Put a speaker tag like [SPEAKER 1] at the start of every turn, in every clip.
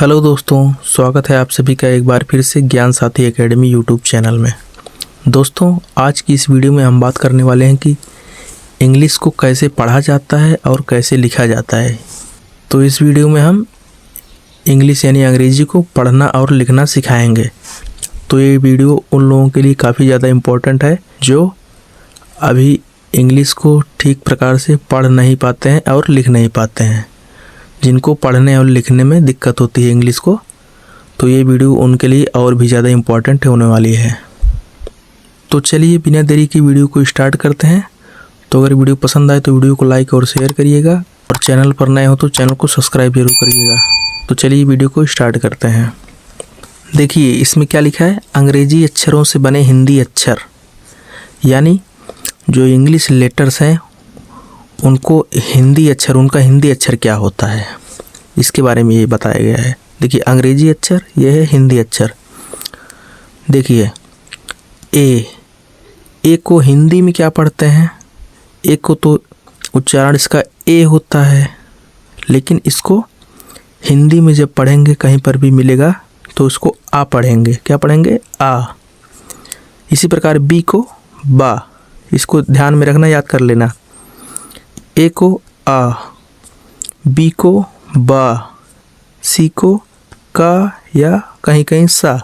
[SPEAKER 1] Hello दोस्तों, स्वागत है आप सभी का एक बार फिर से ज्ञान साथी एकेडमी यूट्यूब चैनल में। दोस्तों, आज की इस वीडियो में हम बात करने वाले हैं कि इंग्लिश को कैसे पढ़ा जाता है और कैसे लिखा जाता है। तो इस वीडियो में हम इंग्लिश यानी अंग्रेजी को पढ़ना और लिखना सिखाएंगे। तो ये वीडियो उन लोगों के लिए काफ़ी ज़्यादा इम्पोर्टेंट है जो अभी इंग्लिश को ठीक प्रकार से पढ़ नहीं पाते हैं और लिख नहीं पाते हैं, जिनको पढ़ने और लिखने में दिक्कत होती है इंग्लिश को। तो ये वीडियो उनके लिए और भी ज़्यादा इम्पोर्टेंट होने वाली है। तो चलिए बिना देरी की वीडियो को स्टार्ट करते हैं। तो अगर वीडियो पसंद आए तो वीडियो को लाइक और शेयर करिएगा, और चैनल पर नए हो तो चैनल को सब्सक्राइब जरूर करिएगा। तो चलिए वीडियो को स्टार्ट करते हैं। देखिए इसमें क्या लिखा है, अंग्रेजी अक्षरों से बने हिंदी अक्षर, यानी जो इंग्लिश लेटर्स हैं उनको हिंदी अक्षर, उनका हिंदी अक्षर क्या होता है इसके बारे में ये बताया गया है। देखिए अंग्रेजी अक्षर ये है हिंदी अक्षर। देखिए ए को हिंदी में क्या पढ़ते हैं, ए को तो उच्चारण इसका ए होता है, लेकिन इसको हिंदी में जब पढ़ेंगे कहीं पर भी मिलेगा तो उसको आ पढ़ेंगे। क्या पढ़ेंगे? आ। इसी प्रकार बी को बा, इसको ध्यान में रखना, याद कर लेना। ए को आ, बी को बा, सी को का या कहीं कहीं सा।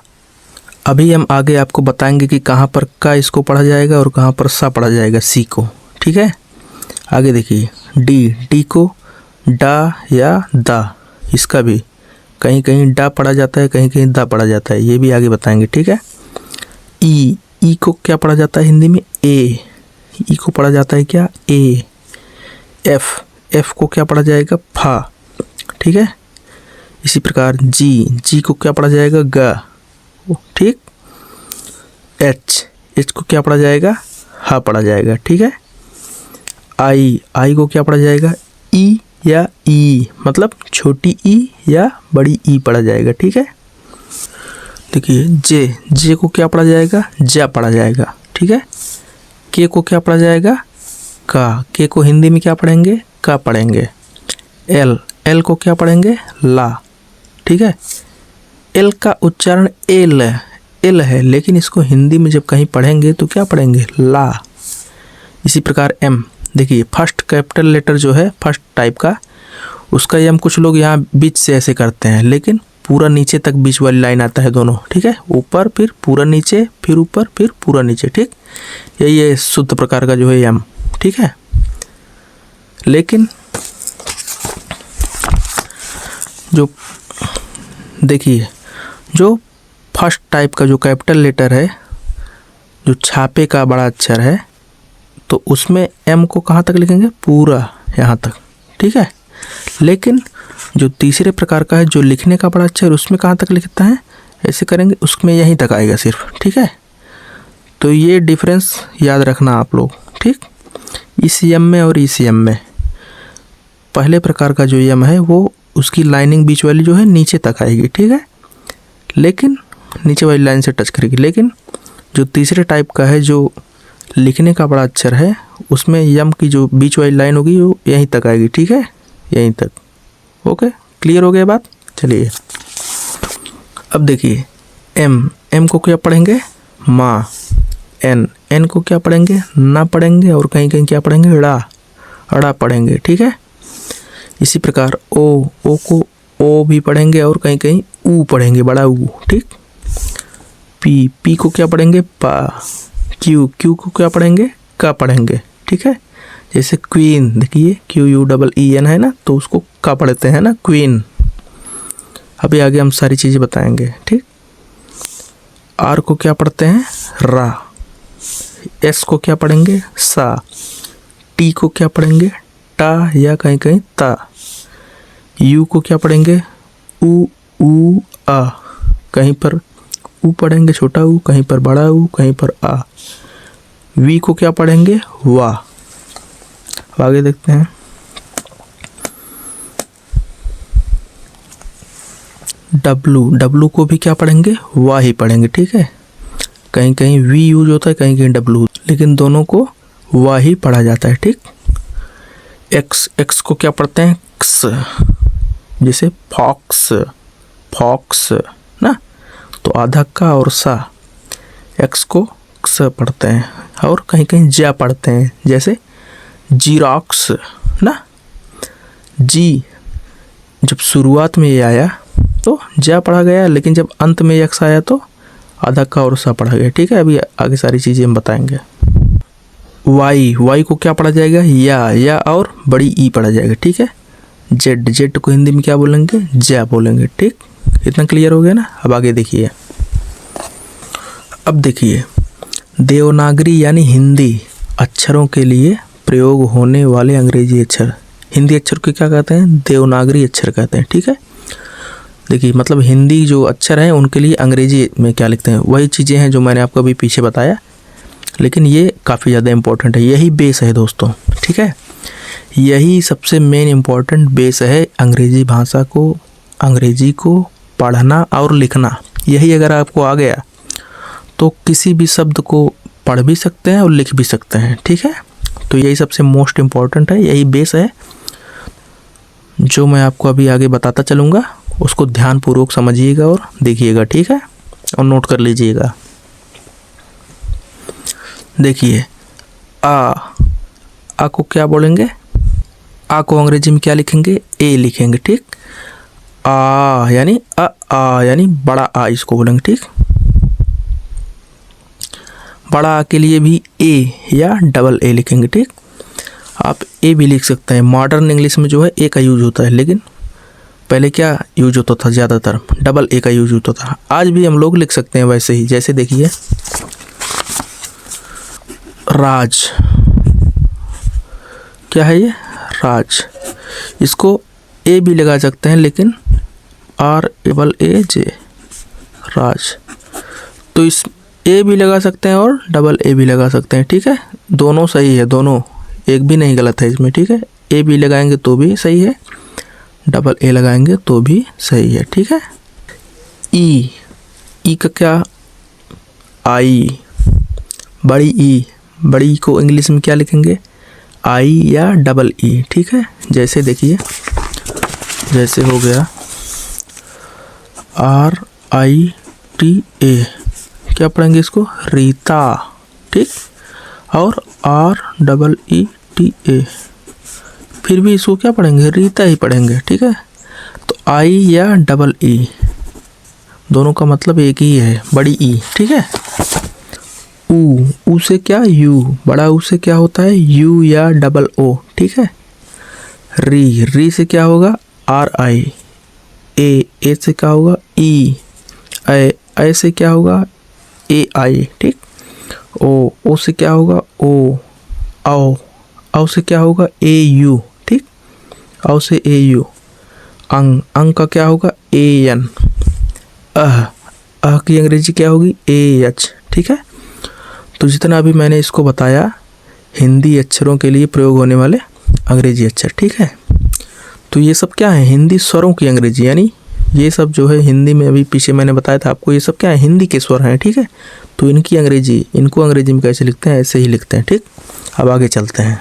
[SPEAKER 1] अभी हम आगे आपको बताएंगे कि कहाँ पर का इसको पढ़ा जाएगा और कहाँ पर सा पढ़ा जाएगा, सी को। ठीक है, आगे देखिए डी को डा या दा, इसका भी कहीं कहीं डा पढ़ा जाता है, कहीं कहीं दा पढ़ा जाता है, ये भी आगे बताएंगे। ठीक है, ई को क्या पढ़ा जाता है हिंदी में? ए। ई को पढ़ा जाता है क्या? ए। एफ को क्या पढ़ा जाएगा? फा। ठीक है, इसी प्रकार जी को क्या पढ़ा जाएगा? गा। ठीक। एच को क्या पढ़ा जाएगा? हा पढ़ा जाएगा। ठीक है, आई को क्या पढ़ा जाएगा? ई या ई, मतलब छोटी ई या बड़ी ई पढ़ा जाएगा। ठीक है, देखिए जे को क्या पढ़ा जाएगा? जा पढ़ा जाएगा। ठीक है, के को क्या पढ़ा जाएगा? का। के को हिंदी में क्या पढ़ेंगे? का पढ़ेंगे। एल को क्या पढ़ेंगे? ला। ठीक है, एल का उच्चारण एल है, लेकिन इसको हिंदी में जब कहीं पढ़ेंगे तो क्या पढ़ेंगे? ला। इसी प्रकार एम, देखिए फर्स्ट कैपिटल लेटर जो है फर्स्ट टाइप का, उसका एम कुछ लोग यहाँ बीच से ऐसे करते हैं, लेकिन पूरा नीचे तक बीच वाली लाइन आता है दोनों। ठीक है, ऊपर फिर पूरा नीचे, फिर ऊपर फिर पूरा नीचे। ठीक, यही है शुद्ध प्रकार का जो है एम। ठीक है, लेकिन जो देखिए जो फर्स्ट टाइप का जो कैपिटल लेटर है, जो छापे का बड़ा अक्षर है, तो उसमें एम को कहाँ तक लिखेंगे? पूरा यहाँ तक। ठीक है, लेकिन जो तीसरे प्रकार का है जो लिखने का बड़ा अक्षर, उसमें कहाँ तक लिखता है? ऐसे करेंगे, उसमें यहीं तक आएगा सिर्फ। ठीक है, तो ये डिफरेंस याद रखना आप लोग। ठीक, इस यम में और इस यम में पहले प्रकार का जो यम है वो उसकी लाइनिंग बीच वाली जो है नीचे तक आएगी। ठीक है, लेकिन नीचे वाली लाइन से टच करेगी, लेकिन जो तीसरे टाइप का है जो लिखने का बड़ा अक्षर है, उसमें यम की जो बीच वाली लाइन होगी वो यहीं तक आएगी। ठीक है, यहीं तक। ओके, क्लियर हो गया बात? चलिए अब देखिए एम को क्या पढ़ेंगे? माँ। एन को क्या पढ़ेंगे? ना पढ़ेंगे, और कहीं कहीं क्या पढ़ेंगे? अड़ा पढ़ेंगे। ठीक है, इसी प्रकार ओ को ओ भी पढ़ेंगे, और कहीं कहीं ऊ पढ़ेंगे, बड़ा ऊ। ठीक, पी को क्या पढ़ेंगे? पा। क्यू को क्या पढ़ेंगे? का पढ़ेंगे। ठीक है, जैसे क्वीन, देखिए QUEEN है ना, तो उसको का पढ़ते हैं ना, क्वीन। अभी आगे हम सारी चीज़ें बताएंगे। ठीक, आर को क्या पढ़ते हैं? रा। एस को क्या पढ़ेंगे? सा। टी को क्या पढ़ेंगे? टा या कहीं कहीं ता। यू को क्या पढ़ेंगे? ऊ आ, कहीं पर ऊ पढ़ेंगे छोटा ऊ, कहीं पर बड़ा ऊ, कहीं पर आ। वी को क्या पढ़ेंगे? वाह। आगे देखते हैं, डब्लू को भी क्या पढ़ेंगे? वाह ही पढ़ेंगे। ठीक है, कहीं कहीं वी यूज होता है, कहीं कहीं डब्लू, लेकिन दोनों को वाह ही पढ़ा जाता है। ठीक, एक्स को क्या पढ़ते हैं? एक्स, जैसे फॉक्स, फॉक्स ना, तो आधा का और सा, एक्स को स पढ़ते हैं और कहीं कहीं जा पढ़ते हैं, जैसे जीरोक्स ना। जी जब शुरुआत में ये आया तो जा पढ़ा गया, लेकिन जब अंत में यक्स आया तो आधा का और सा पढ़ा गया। ठीक है, अभी आगे सारी चीज़ें हम बताएंगे। वाई को क्या पढ़ा जाएगा, या और बड़ी ई पढ़ा जाएगा। ठीक है, जेड को हिंदी में क्या बोलेंगे, जा बोलेंगे। ठीक, इतना क्लियर हो गया ना। अब आगे देखिए, अब देखिए देवनागरी यानी हिंदी अक्षरों के लिए प्रयोग होने वाले अंग्रेजी अक्षर, हिंदी अक्षर को क्या कहते हैं, देवनागरी अक्षर कहते हैं। ठीक है, देखिए मतलब हिंदी जो अक्षर हैं उनके लिए अंग्रेजी में क्या लिखते हैं, वही चीज़ें हैं जो मैंने आपको अभी पीछे बताया, लेकिन ये काफ़ी ज़्यादा इम्पोर्टेंट है, यही बेस है दोस्तों। ठीक है, यही सबसे मेन इम्पोर्टेंट बेस है अंग्रेजी भाषा को, अंग्रेजी को पढ़ना और लिखना। यही अगर आपको आ गया तो किसी भी शब्द को पढ़ भी सकते हैं और लिख भी सकते हैं। ठीक है, तो यही सबसे मोस्ट इम्पॉर्टेंट है, यही बेस है जो मैं आपको अभी आगे बताता चलूँगा, उसको ध्यानपूर्वक समझिएगा और देखिएगा। ठीक है, और नोट कर लीजिएगा। देखिए आ को क्या बोलेंगे, आ को अंग्रेजी में क्या लिखेंगे, ए लिखेंगे। ठीक, आ यानी बड़ा आ इसको बोलेंगे। ठीक, बड़ा आ के लिए भी ए या डबल ए लिखेंगे। ठीक, आप ए भी लिख सकते हैं। मॉडर्न इंग्लिश में जो है ए का यूज होता है, लेकिन पहले क्या यूज होता था, ज़्यादातर डबल ए का यूज होता था। आज भी हम लोग लिख सकते हैं वैसे ही, जैसे देखिए राज, क्या है ये, राज, इसको ए भी लगा सकते हैं, लेकिन RAJ राज, तो इस ए भी लगा सकते हैं और डबल ए भी लगा सकते हैं। ठीक है, दोनों सही है, दोनों, एक भी नहीं गलत है इसमें। ठीक है, ए भी लगाएंगे तो भी सही है, डबल ए लगाएंगे तो भी सही है। ठीक है, ई का क्या, आई, बड़ी को इंग्लिश में क्या लिखेंगे, आई या डबल ई। ठीक है, जैसे देखिए, जैसे हो गया RITA, क्या पढ़ेंगे इसको, रीता। ठीक, और REETA, फिर भी इसको क्या पढ़ेंगे, रीता ही पढ़ेंगे। ठीक है, तो आई या डबल ई, दोनों का मतलब एक ही है, बड़ी ई। ठीक है, ऊ से क्या, यू, बड़ा ऊ से क्या होता है, यू या डबल ओ। ठीक है, री से क्या होगा, RI, ए से क्या होगा, ई, ए से क्या होगा, AI। ठीक, ओ से क्या होगा, ओ, आओ से क्या होगा, AU। ठीक, आओ से AU। अंग का क्या होगा, AN। की अंग्रेजी क्या होगी, AH। ठीक है, तो जितना अभी मैंने इसको बताया हिंदी अक्षरों के लिए प्रयोग होने वाले अंग्रेजी अक्षर। ठीक है, तो ये सब क्या है, हिंदी स्वरों की अंग्रेजी, यानी ये सब जो है हिंदी में अभी पीछे मैंने बताया था आपको, ये सब क्या है, हिंदी के स्वर हैं। ठीक है, तो इनकी अंग्रेजी, इनको अंग्रेजी में कैसे लिखते हैं, ऐसे ही लिखते हैं। ठीक, अब आगे चलते हैं।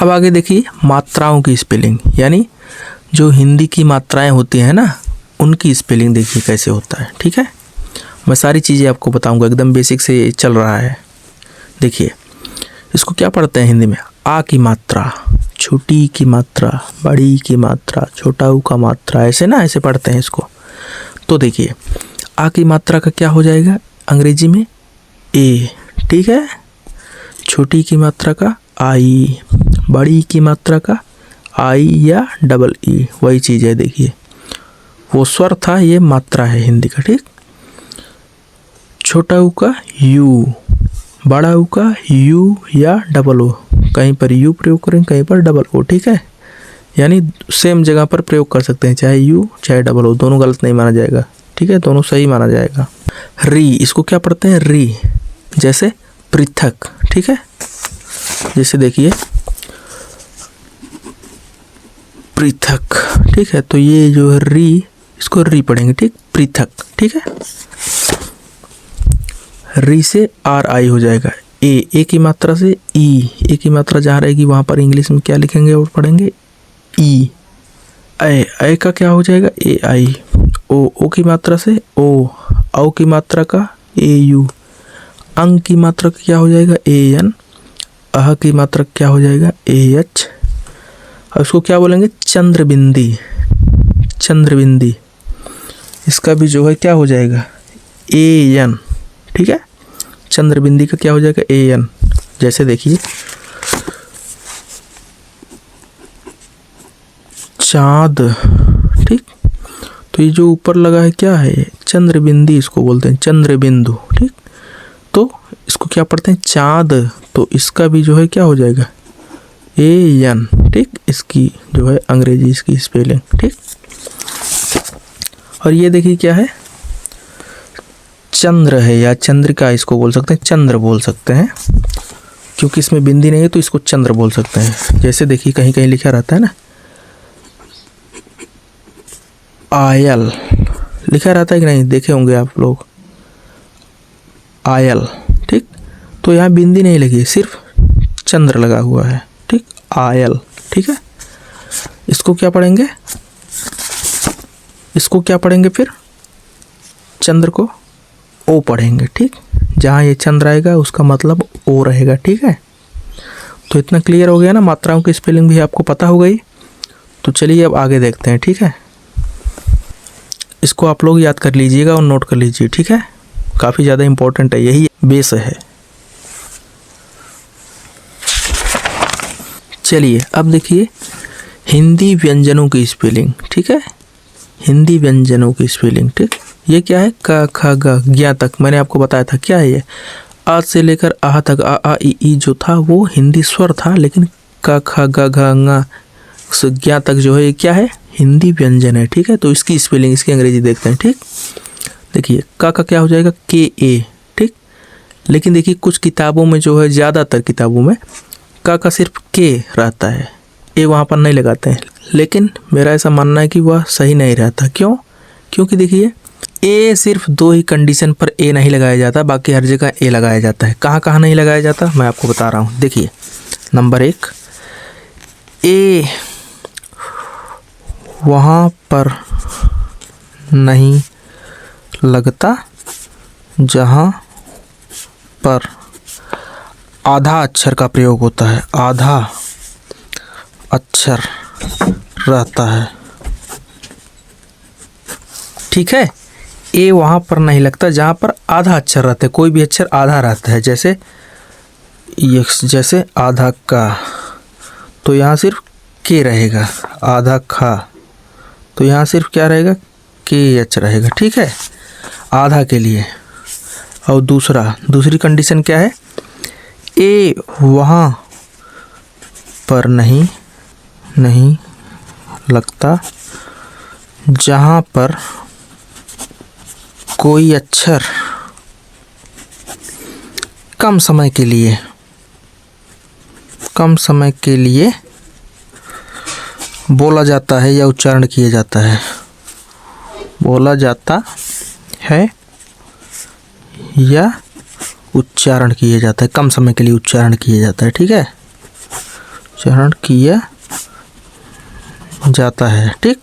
[SPEAKER 1] अब आगे देखिए मात्राओं की स्पेलिंग, यानी जो हिंदी की मात्राएं होती हैं ना, उनकी स्पेलिंग देखिए कैसे होता है। ठीक है, मैं सारी चीज़ें आपको बताऊंगा, एकदम बेसिक से चल रहा है। देखिए इसको क्या पढ़ते हैं हिंदी में, आ की मात्रा, छोटी की मात्रा, बड़ी की मात्रा, छोटा ऊ का मात्रा, ऐसे ना, ऐसे पढ़ते हैं इसको। तो देखिए आ की मात्रा का क्या हो जाएगा अंग्रेजी में, ए। ठीक है, छोटी की मात्रा का आई, बड़ी की मात्रा का आई या डबल ई, वही चीज़ है। देखिए वो स्वर था, ये मात्रा है हिंदी का। ठीक, छोटा ऊ का यू, बड़ा ऊ का यू या डबल ओ, कहीं पर यू प्रयोग करें, कहीं पर डबल ओ। ठीक है, यानी सेम जगह पर प्रयोग कर सकते हैं, चाहे यू चाहे डबल ओ, दोनों गलत नहीं माना जाएगा। ठीक है, दोनों सही माना जाएगा। री, इसको क्या पढ़ते हैं, री, जैसे पृथक। ठीक है, जैसे देखिए पृथक। ठीक है, तो ये जो है री, इसको री पढ़ेंगे। ठीक, पृथक। ठीक है, री से RI हो जाएगा, ए की मात्रा से ई, ए की मात्रा जहाँ रहेगी वहाँ पर इंग्लिश में क्या लिखेंगे और पढ़ेंगे, ई। ए का क्या हो जाएगा ए आई, ओ की मात्रा से ओ, औ की मात्रा का ए यू, अंग की मात्रा का क्या हो जाएगा ए एन, अह की मात्रा क्या हो जाएगा ए एच। अब इसको क्या बोलेंगे चंद्रबिंदी, चंद्रबिंदी, इसका भी जो है क्या हो जाएगा ए एन, ठीक है। चंद्रबिंदी का क्या हो जाएगा ए एन। जैसे देखिए चाँद, ठीक, तो ये जो ऊपर लगा है क्या है चंद्रबिंदी, इसको बोलते हैं चंद्रबिंदु, ठीक। तो इसको क्या पढ़ते हैं चाँद, तो इसका भी जो है क्या हो जाएगा ए एन, ठीक, इसकी जो है अंग्रेजी इसकी स्पेलिंग, ठीक। और ये देखिए क्या है चंद्र है या चंद्रिका, इसको बोल सकते हैं चंद्र बोल सकते हैं, क्योंकि इसमें बिंदी नहीं है तो इसको चंद्र बोल सकते हैं। जैसे देखिए कहीं कहीं लिखा रहता है ना आयल, लिखा रहता है कि नहीं, देखे होंगे आप लोग आयल, ठीक। तो यहाँ बिंदी नहीं लगी, सिर्फ चंद्र लगा हुआ है, ठीक, आयल, ठीक है। इसको क्या पढ़ेंगे, इसको क्या पढ़ेंगे फिर चंद्र को ओ पढ़ेंगे, ठीक। जहाँ ये चंद्र आएगा उसका मतलब ओ रहेगा, ठीक है। तो इतना क्लियर हो गया ना, मात्राओं की स्पेलिंग भी आपको पता हो गई। तो चलिए अब आगे देखते हैं, ठीक है। इसको आप लोग याद कर लीजिएगा और नोट कर लीजिए, ठीक है, काफ़ी ज़्यादा इम्पोर्टेंट है, यही बेस है। चलिए अब देखिए हिंदी व्यंजनों की स्पेलिंग, ठीक है, हिंदी व्यंजनों की स्पेलिंग, ठीक। ये क्या है क ख ग ज्ञ तक, मैंने आपको बताया था क्या है ये, आ से लेकर आह तक आ ई जो था वो हिंदी स्वर था, लेकिन क ख ग घ ङ ज्ञ तक जो है ये क्या है हिंदी व्यंजन है, ठीक है। तो इसकी स्पेलिंग, इसकी अंग्रेजी देखते हैं, ठीक। देखिए का क्या हो जाएगा के ए, ठीक। लेकिन देखिए कुछ किताबों में जो है, ज़्यादातर किताबों में का सिर्फ के रहता है, ए वहाँ पर नहीं लगाते हैं। लेकिन मेरा ऐसा मानना है कि वह सही नहीं रहता। क्यों? क्योंकि देखिए ए सिर्फ दो ही कंडीशन पर ए नहीं लगाया जाता, बाकी हर जगह ए लगाया जाता है। कहाँ कहाँ नहीं लगाया जाता मैं आपको बता रहा हूँ। देखिए नंबर 1, ए वहाँ पर नहीं लगता जहाँ पर आधा अक्षर का प्रयोग होता है, आधा अक्षर रहता है, ठीक है। ए वहाँ पर नहीं लगता जहाँ पर आधा अक्षर रहता है, कोई भी अक्षर आधा रहता है। जैसे जैसे आधा का, तो यहाँ सिर्फ के रहेगा, आधा खा, तो यहाँ सिर्फ क्या रहेगा के एच रहेगा, ठीक है, आधा के लिए। और दूसरी कंडीशन क्या है, ए वहाँ पर नहीं लगता जहाँ पर कोई अक्षर कम समय के लिए बोला जाता है या उच्चारण किया जाता है, बोला जाता है या उच्चारण किया जाता है, कम समय के लिए उच्चारण किया जाता है, ठीक है, उच्चारण किया जाता है, ठीक।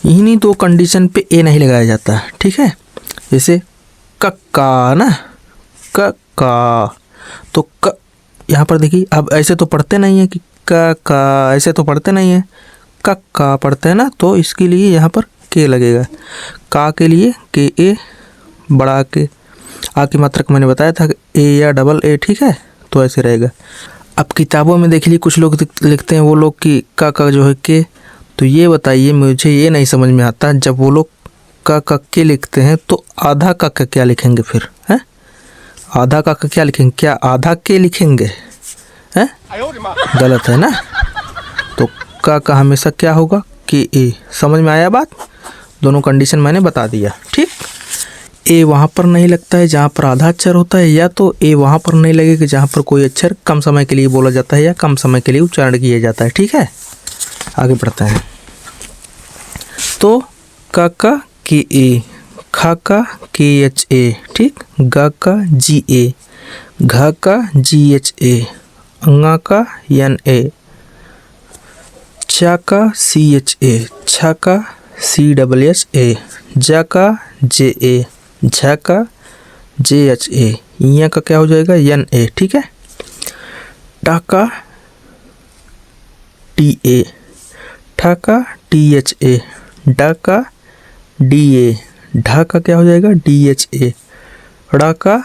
[SPEAKER 1] इन्हीं दो कंडीशन पे ए नहीं लगाया जाता, ठीक है। जैसे कक्का ना, कक्का, तो क यहाँ पर देखिए, अब ऐसे तो पढ़ते नहीं है कि का, ऐसे तो पढ़ते नहीं है, कक्का पढ़ते हैं ना, तो इसके लिए यहाँ पर के लगेगा। का के लिए के ए, बड़ा के, आ की मात्रक मैंने बताया था ए या डबल ए, ठीक है, तो ऐसे रहेगा। अब किताबों में देख लीजिए कुछ लोग लिखते हैं वो लोग कि का जो है के, तो ये बताइए, मुझे ये नहीं समझ में आता, जब वो लोग का के लिखते हैं तो आधा का क्या लिखेंगे फिर, हैं? आधा का क्या लिखेंगे, क्या आधा के लिखेंगे, हैं? गलत है ना। तो का हमेशा क्या होगा कि ए। समझ में आया बात? दोनों कंडीशन मैंने बता दिया, ठीक। ए वहाँ पर नहीं लगता है जहाँ पर आधा अक्षर होता है, या तो ए वहाँ पर नहीं लगेगा जहाँ पर कोई अक्षर कम समय के लिए बोला जाता है या कम समय के लिए उच्चारण किया जाता है, ठीक है। आगे बढ़ते हैं। तो का के ए, खा का के एच ए, ठीक, गा का जी ए, घा का जी एच ए, अंगा का एन ए, चाका CHA, छाका CHHA, जाका JA, झाका JHA, यहाँ का क्या हो जाएगा NA, ठीक है। टाका TA, ठाका THA, डाका DA, ढाका क्या हो जाएगा DHA, ड़ाका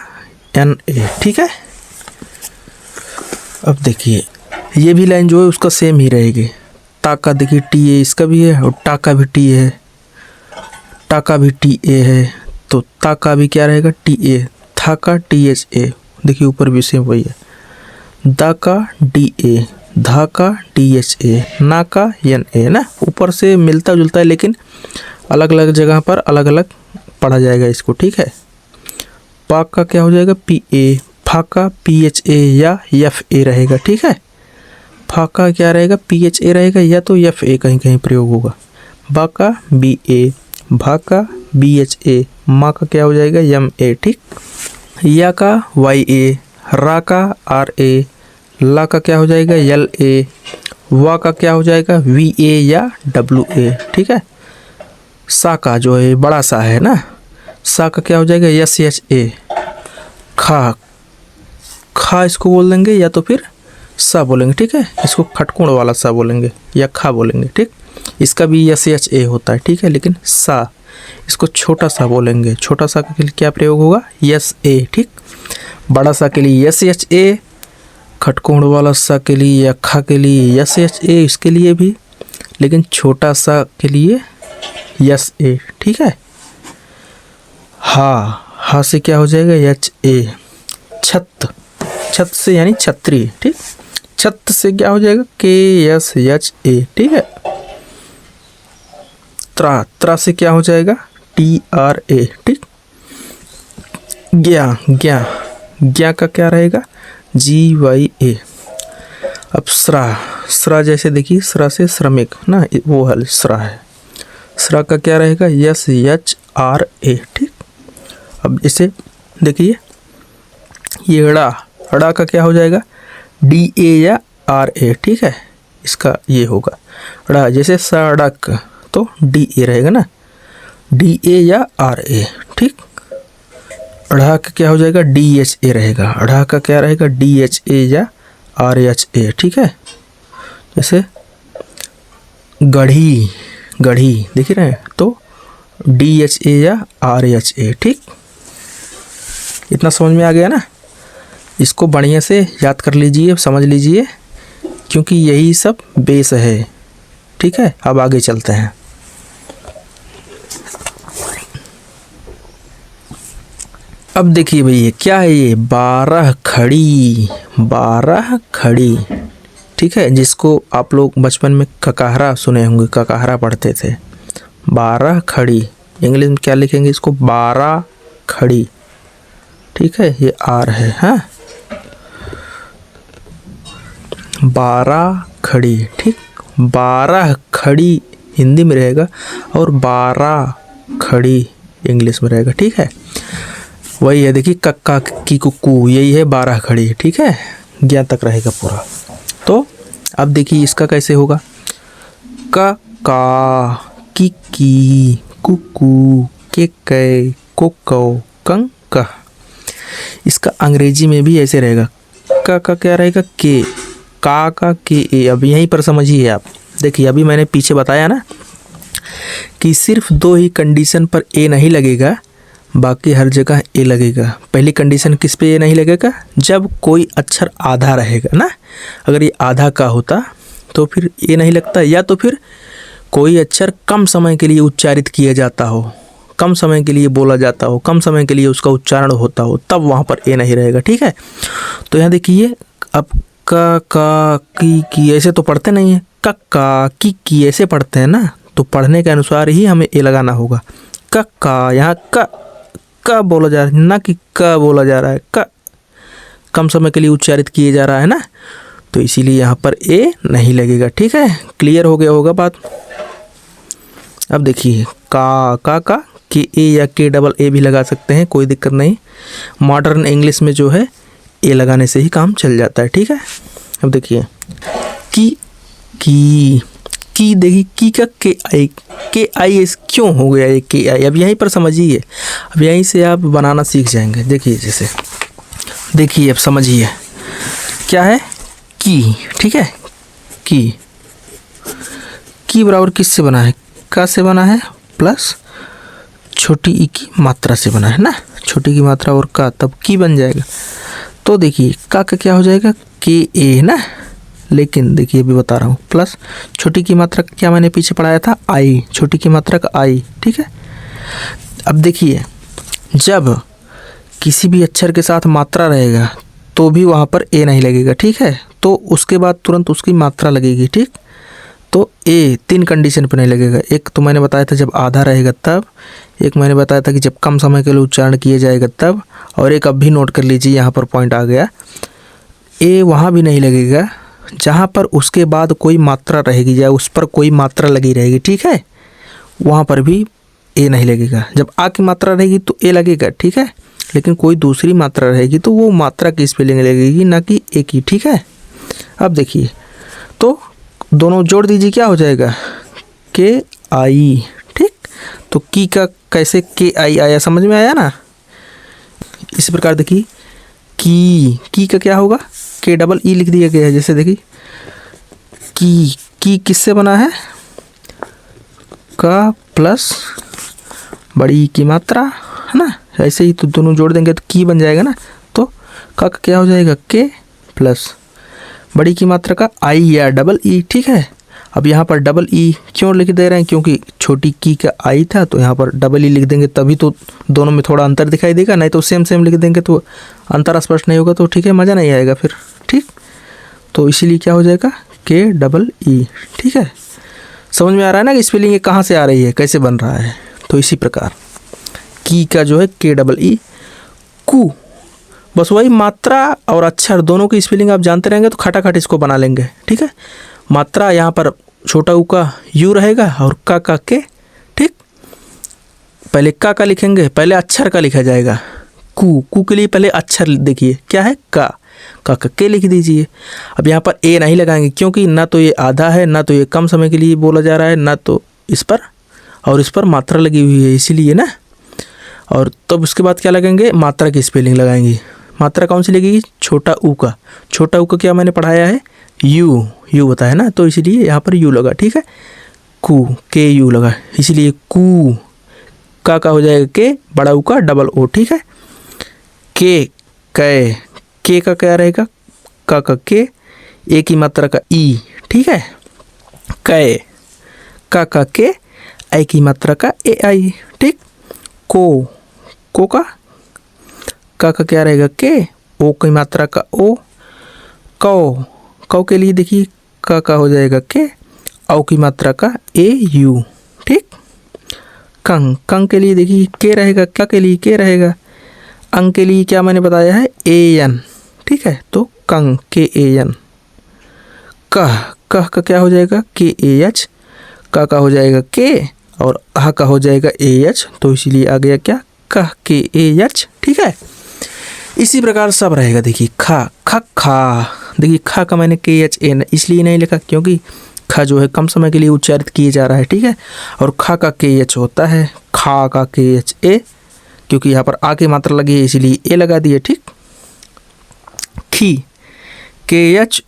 [SPEAKER 1] NA, ठीक है। अब देखिए ये भी लाइन जो है उसका सेम ही रहेगी। ताका देखिए TA इसका भी है और टाका भी T है, टाका भी TA है, तो ताका भी क्या रहेगा TA, थाका THA, देखिए ऊपर भी सेम वही है। दाका DA, धाका DHA, नाका NA ना, ऊपर से मिलता जुलता है लेकिन अलग अलग जगह पर अलग अलग पढ़ा जाएगा इसको, ठीक है। पाका क्या हो जाएगा PA, फाका PHA या FA रहेगा, ठीक है। फाका क्या रहेगा PHA रहेगा या तो FA कहीं कहीं प्रयोग होगा। बाका BA, भाका BHA, माँ का क्या हो जाएगा MA, ठीक। या का YA, रा का RA, ला का क्या हो जाएगा LA, वा का क्या हो जाएगा VA या WA, ठीक है। सा का जो है बड़ा सा है ना, सा का क्या हो जाएगा SHA, खा, खा इसको बोल देंगे या तो फिर सा बोलेंगे, ठीक है। इसको खटकोण वाला सा बोलेंगे या खा बोलेंगे, ठीक। इसका भी SHA होता है, ठीक है, लेकिन सा इसको छोटा सा बोलेंगे। छोटा सा के लिए क्या प्रयोग होगा SA, ठीक। बड़ा सा के लिए SHA, खटकोण वाला सा के लिए या खा के लिए SHA इसके लिए भी, लेकिन छोटा सा के लिए SA, ठीक है। हा से क्या हो जाएगा HA, छत, छत से यानी छतरी, ठीक। छत से क्या हो जाएगा KSHA, ठीक है। त्रा से क्या हो जाएगा TRA, ठीक। ज्ञा का क्या रहेगा GYA। अब स्रा जैसे देखिए स्रा से श्रमिक ना, वो हल स्रा है। स्रा का क्या रहेगा SHRA, ठीक। अब इसे देखिए ये अड़ा का क्या हो जाएगा DA या RA, ठीक है। इसका ये होगा अड़ा, जैसे सड़क तो DA रहेगा ना, DA या RA, ठीक। अड़ा का क्या हो जाएगा DHA रहेगा, अड़ा का क्या रहेगा DHA या RHA, ठीक है। जैसे गढ़ी देख रहे हैं तो DHA या RHA, ठीक। इतना समझ में आ गया ना, इसको बढ़िया से याद कर लीजिए, समझ लीजिए, क्योंकि यही सब बेस है, ठीक है। अब आगे चलते हैं। अब देखिए भैया क्या है ये 12 खड़ी, ठीक है, जिसको आप लोग बचपन में ककाहरा सुने होंगे, ककाहरा पढ़ते थे। 12 खड़ी इंग्लिश में क्या लिखेंगे इसको 12 खड़ी, ठीक है, ये R है, हाँ 12 खड़ी, ठीक। 12 खड़ी हिंदी में रहेगा और 12 खड़ी इंग्लिश में रहेगा, ठीक है। वही है देखिए कक्का की कुक्कू, यही है 12 खड़ी, ठीक है, ज्ञा तक रहेगा पूरा। तो अब देखिए इसका कैसे होगा, का की कुक्कू, के कोको, कंग का। इसका अंग्रेजी में भी ऐसे रहेगा, का क्या रहेगा के, का के ए। अब यहीं पर समझिए आप, देखिए अभी मैंने पीछे बताया ना कि सिर्फ 2 ही कंडीशन पर ए नहीं लगेगा, बाकी हर जगह ए लगेगा। पहली कंडीशन किस पे ए नहीं लगेगा, जब कोई अक्षर आधा रहेगा ना, अगर ये आधा का होता तो फिर ए नहीं लगता, या तो फिर कोई अक्षर कम समय के लिए उच्चारित किया जाता हो, कम समय के लिए बोला जाता हो, कम समय के लिए उसका उच्चारण होता हो, तब वहाँ पर ए नहीं रहेगा, ठीक है। तो यहाँ देखिए अब का की ऐसे तो पढ़ते नहीं है, कक्का की ऐसे पढ़ते हैं ना, तो पढ़ने के अनुसार ही हमें ए लगाना होगा। कक्का यहाँ का बोला जा रहा है ना कि का बोला जा रहा है, का कम समय के लिए उच्चारित किए जा रहा है ना, तो इसीलिए यहाँ पर ए नहीं लगेगा, ठीक है। क्लियर हो गया होगा बात। अब देखिए का के ए या के डबल ए भी लगा सकते हैं, कोई दिक्कत नहीं। मॉडर्न इंग्लिश में जो है ए लगाने से ही काम चल जाता है, ठीक है। अब देखिए की की देखिए की का के आई क्यों हो गया ये के आई, अब यहीं पर समझिए, अब यहीं से आप बनाना सीख जाएंगे। देखिए जैसे देखिए अब समझिए क्या है की, ठीक है। की बराबर किससे बना है, का से बना है प्लस छोटी ई की मात्रा से बना है ना, छोटी की मात्रा और का, तब की बन जाएगा। तो देखिए का क्या हो जाएगा के ए ना, लेकिन देखिए अभी बता रहा हूँ प्लस छोटी की मात्रा क्या मैंने पीछे पढ़ाया था आई, छोटी की मात्रा का आई, ठीक है। अब देखिए जब किसी भी अक्षर के साथ मात्रा रहेगा तो भी वहाँ पर ए नहीं लगेगा, ठीक है। तो उसके बाद तुरंत उसकी मात्रा लगेगी, ठीक। तो ए 3 कंडीशन पर नहीं लगेगा। एक तो मैंने बताया था जब आधा रहेगा तब, एक मैंने बताया था कि जब कम समय के लिए उच्चारण किए जाएगा तब, और एक अब भी नोट कर लीजिए यहाँ पर पॉइंट आ गया, ए वहाँ भी नहीं लगेगा जहाँ पर उसके बाद कोई मात्रा रहेगी या उस पर कोई मात्रा लगी रहेगी, ठीक है, वहाँ पर भी ए नहीं लगेगा। जब आ की मात्रा रहेगी तो ए लगेगा, ठीक है, लेकिन कोई दूसरी मात्रा रहेगी तो वो मात्रा की स्पेलिंग लगेगी ना कि ए की, ठीक है। अब देखिए तो दोनों जोड़ दीजिए, क्या हो जाएगा के आई, ठीक। तो की का कैसे के आई आया, समझ में आया ना। इसी प्रकार देखिए की का क्या होगा, के डबल ई लिख दिया गया है। जैसे देखिए की किससे बना है, का प्लस बड़ी की मात्रा, है ना। ऐसे ही तो दोनों जोड़ देंगे तो की बन जाएगा ना। तो का क्या हो जाएगा के प्लस बड़ी की मात्रा का आई या डबल ई, ठीक है। अब यहाँ पर डबल ई क्यों लिख दे रहे हैं, क्योंकि छोटी की का आई था तो यहाँ पर डबल ई लिख देंगे, तभी तो दोनों में थोड़ा अंतर दिखाई देगा, नहीं तो सेम लिख देंगे तो अंतर स्पष्ट नहीं होगा, तो ठीक है, मज़ा नहीं आएगा फिर, ठीक। तो इसीलिए क्या हो जाएगा के डबल ई, ठीक है। समझ में आ रहा है ना कि स्पेलिंग ये कहाँ से आ रही है, कैसे बन रहा है। तो इसी प्रकार की का जो है के डबल ई कू, बस वही मात्रा और अक्षर दोनों की स्पेलिंग आप जानते रहेंगे तो खटाखट इसको बना लेंगे, ठीक है। मात्रा यहाँ पर छोटा ऊ का यू रहेगा और का के, ठीक। पहले का लिखेंगे, पहले अक्षर का लिखा जाएगा, कू के लिए पहले अक्षर देखिए क्या है का के लिख दीजिए। अब यहाँ पर ए नहीं लगाएंगे क्योंकि ना तो ये आधा है, ना तो ये कम समय के लिए बोला जा रहा है, ना तो इस पर और इस पर मात्रा लगी हुई है, इसीलिए ना। और तब उसके बाद क्या लगेंगे, मात्रा की स्पेलिंग लगाएंगे। मात्रा कौन सी लगेगी, छोटा ऊ का। छोटा ऊ का क्या मैंने पढ़ाया है, यू बताया ना, तो इसीलिए यहाँ पर यू लगा, ठीक है। कू के यू लगा, इसीलिए कू का हो जाएगा के बड़ा ऊ का डबल ओ, ठीक है। के का क्या रहेगा, का के, ए की मात्रा का ई, ठीक है। कै का के, आई की मात्रा का ए आई, ठीक। को का क्या रहेगा के, ओ की मात्रा का ओ। कौ के लिए देखिए का हो जाएगा के, औ की मात्रा का ए यू, ठीक। कंग के लिए देखिए के रहेगा, क्या के लिए के रहेगा। अंग के लिए क्या मैंने बताया है ए एन, ठीक है। तो कंग के ए एन। कह का क्या हो जाएगा के ए एच, का हो जाएगा के और हा का हो जाएगा ए एच, तो इसीलिए आ गया क्या कह के ए एच, ठीक है। इसी प्रकार सब रहेगा। देखिए खा देखिए खा का मैंने के एच ए इसलिए नहीं लिखा क्योंकि खा जो है कम समय के लिए उच्चारित किए जा रहा है, ठीक है। और खा का के एच होता है खा का के एच ए, क्योंकि यहाँ पर आ की मात्रा लगी है इसीलिए ए लगा दिए, ठीक। खी के एच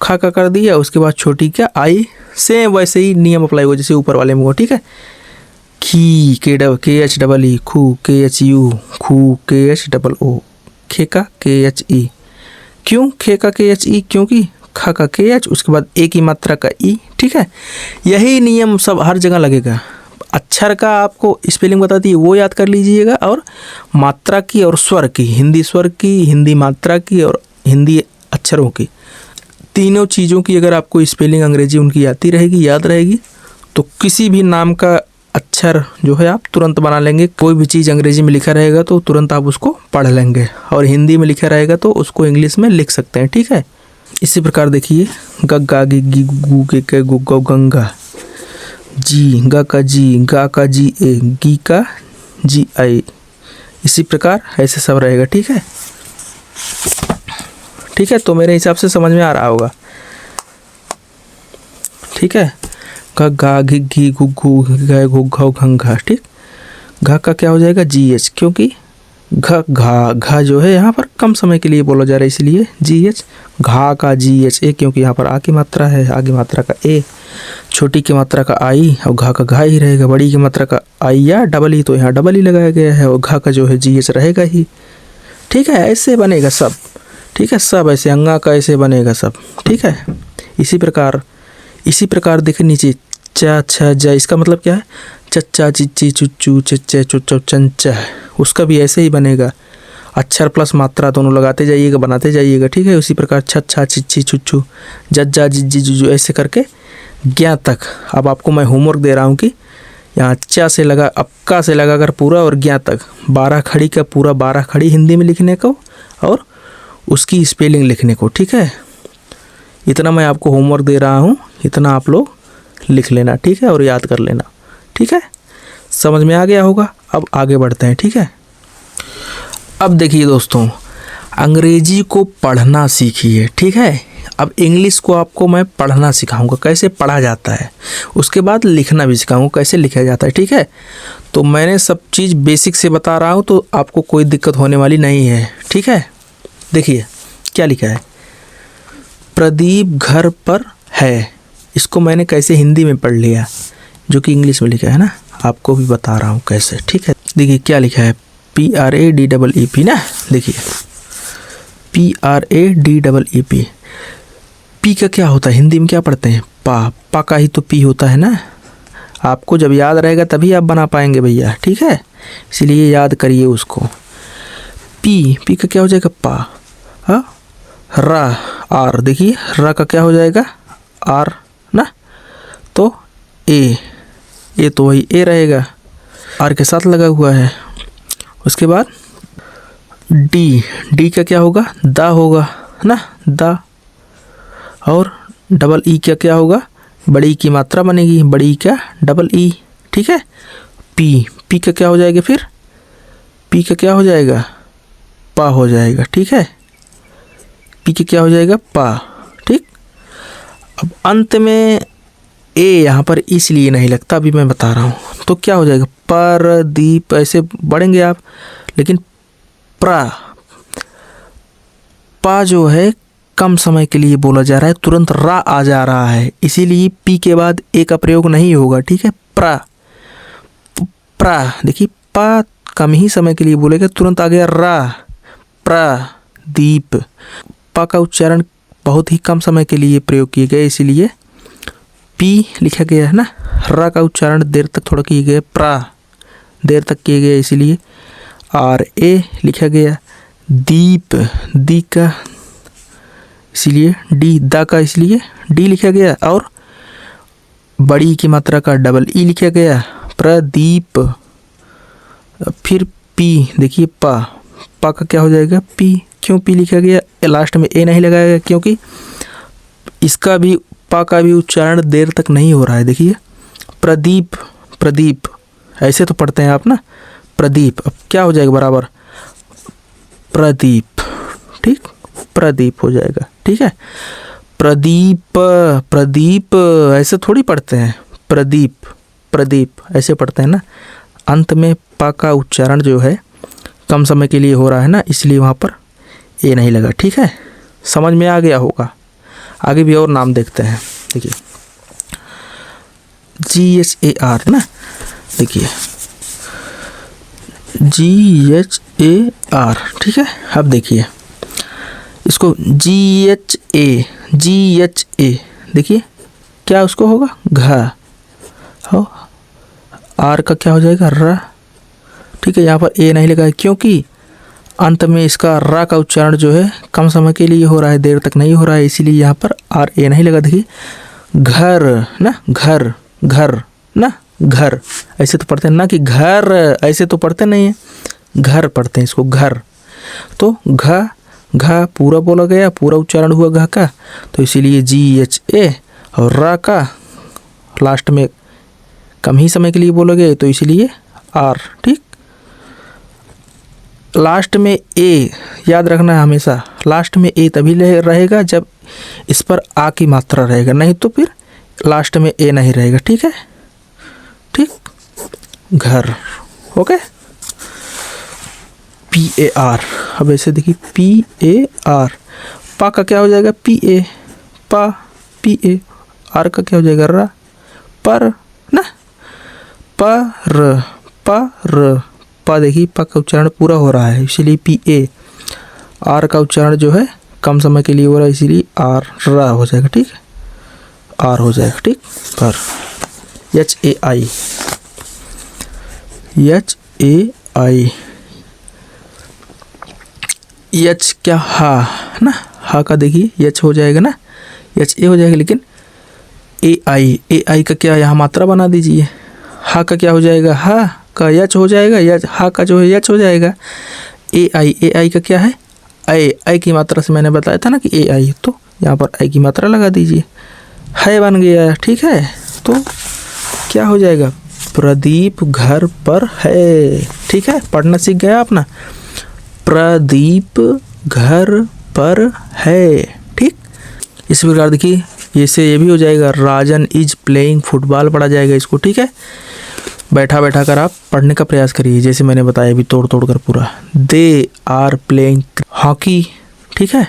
[SPEAKER 1] खा का कर दिया, उसके बाद छोटी क्या आई, सेम वैसे ही नियम अप्लाई हुआ जैसे ऊपर वाले में हुआ, ठीक है। खी के एच डबल ई, खू के एच यू, खू के एच डबल ओ, खे का के एच ई। क्यों खे का के एच ई, क्योंकि खा का के एच उसके बाद ए की मात्रा का ई, ठीक है। यही नियम सब हर जगह लगेगा। अक्षर का आपको स्पेलिंग बताती है वो याद कर लीजिएगा, और मात्रा की और स्वर की, हिंदी स्वर की, हिंदी मात्रा की और हिंदी अक्षरों की, तीनों चीज़ों की अगर आपको स्पेलिंग अंग्रेजी उनकी आती रहेगी, याद रहेगी, तो किसी भी नाम का अक्षर जो है आप तुरंत बना लेंगे। कोई भी चीज़ अंग्रेजी में लिखा रहेगा तो तुरंत आप उसको पढ़ लेंगे, और हिंदी में लिखा रहेगा तो उसको इंग्लिश में लिख सकते हैं, ठीक है। इसी प्रकार देखिए गग्गा गिग्गी गु के गु गौ गंगा, जी गा का जी, गा का जी ए, गी का जी आई, इसी प्रकार ऐसे सब रहेगा, ठीक है। ठीक है, तो मेरे हिसाब से समझ में आ रहा होगा, ठीक है। घ घा घी घी घु घू घ घु घ घं घा, ठीक। घ का क्या हो जाएगा GH, क्योंकि घ घा घा जो है यहाँ पर कम समय के लिए बोला जा रहा है इसलिए GH। घा का GH ए, क्योंकि यहाँ पर आ की मात्रा है, आगे मात्रा का ए, छोटी की मात्रा का आई और घा का घा ही रहेगा। बड़ी की मात्रा का आई या डबल ई, तो यहाँ डबल ही लगाया गया है और घा का जो है GH रहेगा ही, ठीक है। ऐसे बनेगा सब, ठीक है, सब ऐसे अंगा का ऐसे बनेगा सब, ठीक है। इसी प्रकार देखिए नीचे चा छ जा, इसका मतलब क्या है, चच्चा चिच्ची चुच्चू चच्चे चुच्चो चंचा, उसका भी ऐसे ही बनेगा। अक्षर प्लस मात्रा दोनों लगाते जाइएगा, बनाते जाइएगा, ठीक है। उसी प्रकार छच्छा चिच्ची चुच्चू जज्जा जिज्जी जुजू ऐसे करके ज्ञा तक। अब आपको मैं होमवर्क दे रहा हूँ कि यहाँ चा से लगा, अक्का से लगाकर पूरा और ज्ञा तक 12 खड़ी का पूरा 12 खड़ी हिंदी में लिखने को और उसकी स्पेलिंग लिखने को, ठीक है। इतना मैं आपको होमवर्क दे रहा हूँ, इतना आप लोग लिख लेना, ठीक है, और याद कर लेना, ठीक है। समझ में आ गया होगा। अब आगे बढ़ते हैं, ठीक है। अब देखिए दोस्तों, अंग्रेजी को पढ़ना सीखिए, ठीक है। अब इंग्लिश को आपको मैं पढ़ना सिखाऊंगा, कैसे पढ़ा जाता है, उसके बाद लिखना भी सिखाऊंगा, कैसे लिखा जाता है, ठीक है। तो मैंने सब चीज़ बेसिक से बता रहा हूँ, तो आपको कोई दिक्कत होने वाली नहीं है, ठीक है। देखिए क्या लिखा है, प्रदीप घर पर है। इसको मैंने कैसे हिंदी में पढ़ लिया, जो कि इंग्लिश में लिखा है ना, आपको भी बता रहा हूँ कैसे, ठीक है। देखिए क्या लिखा है, PRADEEP ना, देखिए PRADEEP। पी का क्या होता है, हिंदी में क्या पढ़ते हैं, पा का ही तो पी होता है ना। आपको जब याद रहेगा तभी आप बना पाएंगे भैया, ठीक है, इसलिए याद करिए उसको। पी का क्या हो जाएगा, पा। हाँ, रा आर, देखिए रा का क्या हो जाएगा, आर ना, तो ए तो वही ए रहेगा, आर के साथ लगा हुआ है। उसके बाद डी का क्या होगा, दा होगा ना, दा। और डबल ई का क्या होगा, बड़ी की मात्रा बनेगी, बड़ी का डबल ई, ठीक है। पी का क्या हो जाएगा, फिर पी का क्या हो जाएगा, पा हो जाएगा, ठीक है। पी का क्या हो जाएगा, पा, ठीक। अब अंत में ए यहाँ पर इसलिए नहीं लगता, अभी मैं बता रहा हूँ, तो क्या हो जाएगा, पर दीप, ऐसे बढ़ेंगे आप, लेकिन पा जो है कम समय के लिए बोला जा रहा है, तुरंत रा आ जा रहा है, इसीलिए पी के बाद ए का प्रयोग नहीं होगा, ठीक है। प्रा देखिए, पा कम ही समय के लिए बोलेगा, तुरंत आ गया रा, प्रदीप। पा का उच्चारण बहुत ही कम समय के लिए प्रयोग किए गए, इसीलिए पी लिखा गया है ना। रा का उच्चारण देर तक थोड़ा किए गए, देर तक किए गए, इसीलिए RA लिखा गया। दी का इसलिए डी, दा का इसलिए डी लिखा गया, और बड़ी की मात्रा का डबल ई लिखा गया, प्रदीप। फिर पी, देखिए पा का क्या हो जाएगा, पी। क्यों पी लिखा गया, लास्ट में ए नहीं लगाया गया, क्योंकि इसका भी, पा का भी उच्चारण देर तक नहीं हो रहा है। देखिए प्रदीप ऐसे तो पढ़ते हैं आप ना, प्रदीप। अब क्या हो जाएगा, बराबर प्रदीप, ठीक, प्रदीप हो जाएगा, ठीक है। प्रदीप ऐसे थोड़ी पढ़ते हैं, प्रदीप ऐसे पढ़ते हैं ना। अंत में पा का उच्चारण जो है कम समय के लिए हो रहा है ना, इसलिए वहाँ पर ए नहीं लगा, ठीक है। समझ में आ गया होगा। आगे भी और नाम देखते हैं, देखिए GHAR ना, देखिए GHAR, ठीक है। अब देखिए इसको GHA, देखिए क्या उसको होगा, घा हो, आर का क्या हो जाएगा, रा, ठीक है। यहाँ पर ए नहीं लगा है, क्योंकि अंत में इसका रा का उच्चारण जो है कम समय के लिए हो रहा है, देर तक नहीं हो रहा है, इसीलिए यहाँ पर RA नहीं लगा। देखिए घर ना, घर ना, घर ऐसे तो पढ़ते हैं ना, कि घर ऐसे तो पढ़ते नहीं है, घर पढ़ते हैं इसको, घर। तो घा पूरा बोला गया, पूरा उच्चारण हुआ घा का, तो इसीलिए GHA, और रा का लास्ट में कम ही समय के लिए बोला गया, तो इसीलिए R, ठीक। लास्ट में ए याद रखना है हमेशा, लास्ट में ए तभी रहेगा जब इस पर आ की मात्रा रहेगा, नहीं तो फिर लास्ट में ए नहीं रहेगा, ठीक है, ठीक। घर, ओके। PAR, अब ऐसे देखिए PAR, पा का क्या हो जाएगा PA, पा PA, आर का क्या हो जाएगा रा, पर ना, पर पर पा देखिए पा का उच्चारण पूरा हो रहा है इसीलिए PA, आर का उच्चारण जो है कम समय के लिए हो रहा है इसीलिए आर रा हो जाएगा, ठीक है, आर हो जाएगा, ठीक। पर HAI, HAI, एच क्या हा ना, हा का देखिए एच हो जाएगा ना, HA हो जाएगा, लेकिन AI का क्या यहाँ मात्रा बना दीजिए, हा का क्या हो जाएगा, हा का एच हो जाएगा, एच हा का जो है एच हो जाएगा। AI का क्या है आई की मात्रा से मैंने बताया था ना कि AI, तो यहाँ पर आई की मात्रा लगा दीजिए, है बन गया, ठीक है। तो क्या हो जाएगा, प्रदीप घर पर है, ठीक है, पढ़ना सीख गया आप ना, प्रदीप घर पर है, ठीक। इस प्रकार देखिए इससे ये भी हो जाएगा, राजन इज प्लेइंग फुटबॉल पढ़ा जाएगा इसको, ठीक है। बैठा बैठा कर आप पढ़ने का प्रयास करिए, जैसे मैंने बताया अभी तोड़ तोड़ कर पूरा। दे आर प्लेइंग हॉकी, ठीक है।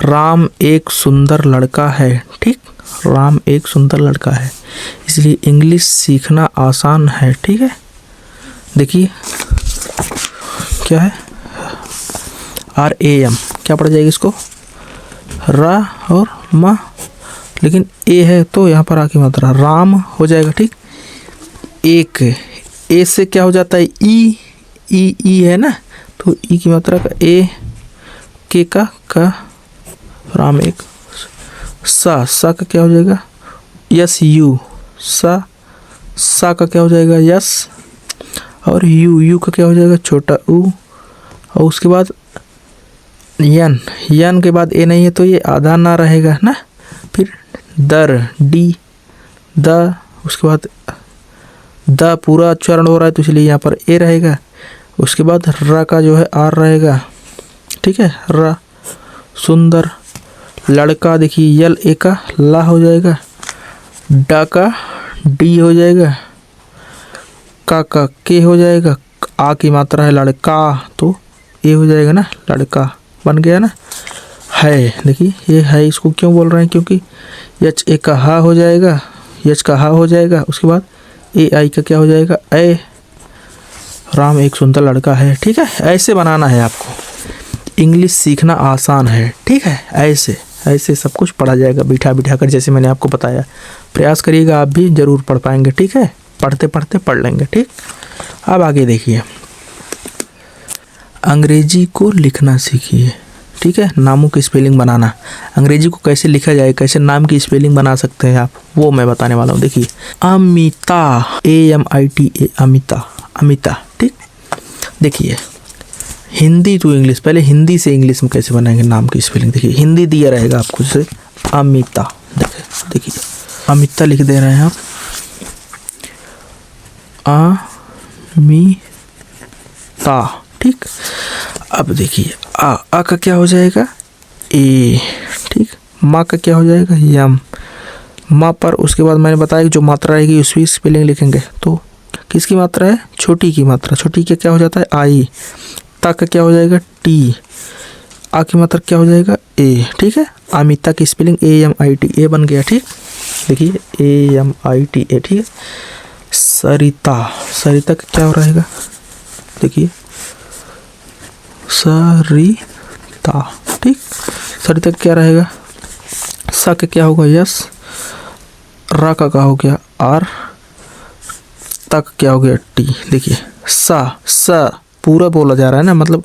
[SPEAKER 1] राम एक सुंदर लड़का है, ठीक, राम एक सुंदर लड़का है, इसलिए इंग्लिश सीखना आसान है, ठीक है। देखिए क्या है, RAM, क्या पढ़ जाएगी इसको, रा और मा, लेकिन ए है तो यहाँ पर आके मात्रा राम हो जाएगा, ठीक। एक ए से क्या हो जाता है ई है ना, तो ई की मात्रा का ए, के का राम एक, सा का क्या हो जाएगा SU, सा का क्या हो जाएगा यस, और यू का क्या हो जाएगा छोटा ऊ, और उसके बाद यन के बाद ए नहीं है तो ये आधा ना रहेगा ना, फिर दर डी, द, उसके बाद द पूरा उच्चारण हो रहा है तो इसलिए यहाँ पर ए रहेगा, उसके बाद र का जो है आर रहेगा, ठीक है, र, सुंदर, लड़का देखिए यल ए का ला हो जाएगा, डा का डी हो जाएगा, का के हो जाएगा, आ की मात्रा है लड़का तो ए हो जाएगा ना, लड़का बन गया ना। है देखिए ये है, इसको क्यों बोल रहे हैं, क्योंकि एच ए का हा हो जाएगा, एच का हा हो जाएगा, उसके बाद AI का क्या हो जाएगा ए, राम एक सुंदर लड़का है, ठीक है। ऐसे बनाना है आपको, इंग्लिश सीखना आसान है, ठीक है। ऐसे सब कुछ पढ़ा जाएगा बिठा बिठा कर, जैसे मैंने आपको बताया। प्रयास करिएगा, आप भी ज़रूर पढ़ पाएंगे, ठीक है। पढ़ते पढ़ते पढ़ लेंगे, ठीक। अब आगे देखिए, अंग्रेजी को लिखना सीखिए, ठीक है। नामों की स्पेलिंग बनाना, अंग्रेजी को कैसे लिखा जाए, कैसे नाम की स्पेलिंग बना सकते हैं आप, वो मैं बताने वाला हूँ। देखिए अमिता, AMITA, अमिता, ठीक। देखिए हिंदी टू इंग्लिश, पहले हिंदी से इंग्लिश में कैसे बनाएंगे नाम की स्पेलिंग। देखिए हिंदी दिया रहेगा आपको, जैसे अमिता, देखिए अमिता लिख दे रहे हैं आप, अमिता, ठीक। अब देखिए आ का क्या हो जाएगा ए, ठीक। माँ का क्या हो जाएगा यम, माँ पर उसके बाद मैंने बताया कि जो मात्रा रहेगी उसकी स्पेलिंग लिखेंगे, तो किसकी मात्रा है छोटी की मात्रा, छोटी का क्या हो जाता है आई, ता का क्या हो जाएगा टी, आ की मात्रा क्या हो जाएगा ए, ठीक है। अमिता की स्पेलिंग AMITA बन गया, ठीक। देखिए AMITA, ठीक है। सरिता, सरिता का क्या हो रहेगा, देखिए सरिता, ठीक। सरिता क्या रहेगा, सा का क्या होगा यस, रा का हो गया आर, ता का क्या हो गया टी। देखिए सा पूरा बोला जा रहा है ना, मतलब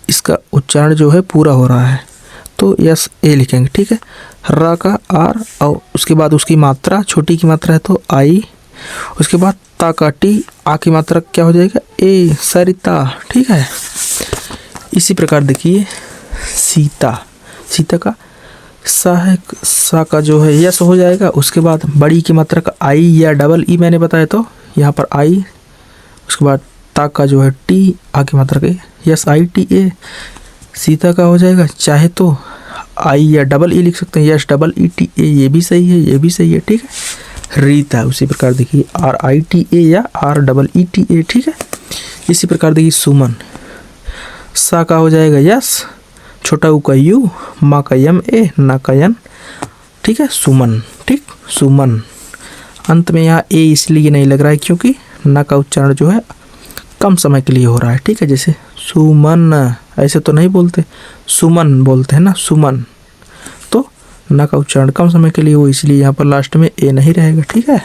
[SPEAKER 1] इसका उच्चारण जो है पूरा हो रहा है, तो यस ए लिखेंगे, ठीक है। रा का आर, और उसके बाद उसकी मात्रा छोटी की मात्रा है तो आई, उसके बाद ता का टी, आ की मात्रा क्या हो जाएगा ए, सरिता, ठीक है। इसी प्रकार देखिए सीता, सीता का सा है, सा का जो है यस हो जाएगा, उसके बाद बड़ी की मात्रा का आई या डबल ई मैंने बताया तो यहाँ पर आई, उसके बाद ता का जो है टी, आ की मात्रा के यस ITA, सीता का हो जाएगा चाहे तो आई या डबल ई लिख सकते हैं, यश डबल ई टी ए, ये भी सही है, ये भी सही है, ठीक है। रीता उसी प्रकार देखिए आर आई टी ए या R double E T A, ठीक है। इसी प्रकार देखिए सुमन, सा का हो जाएगा यस, छोटा ऊ का यू, माँ का यम ए, ना का यन, ठीक है, सुमन, ठीक, सुमन। अंत में यहाँ ए इसलिए नहीं लग रहा है क्योंकि ना का उच्चारण जो है कम समय के लिए हो रहा है, ठीक है। जैसे सुमन ऐसे तो नहीं बोलते, सुमन बोलते हैं ना, सुमन। तो ना का उच्चारण कम समय के लिए हो, इसलिए यहाँ पर लास्ट में ए नहीं रहेगा, ठीक है।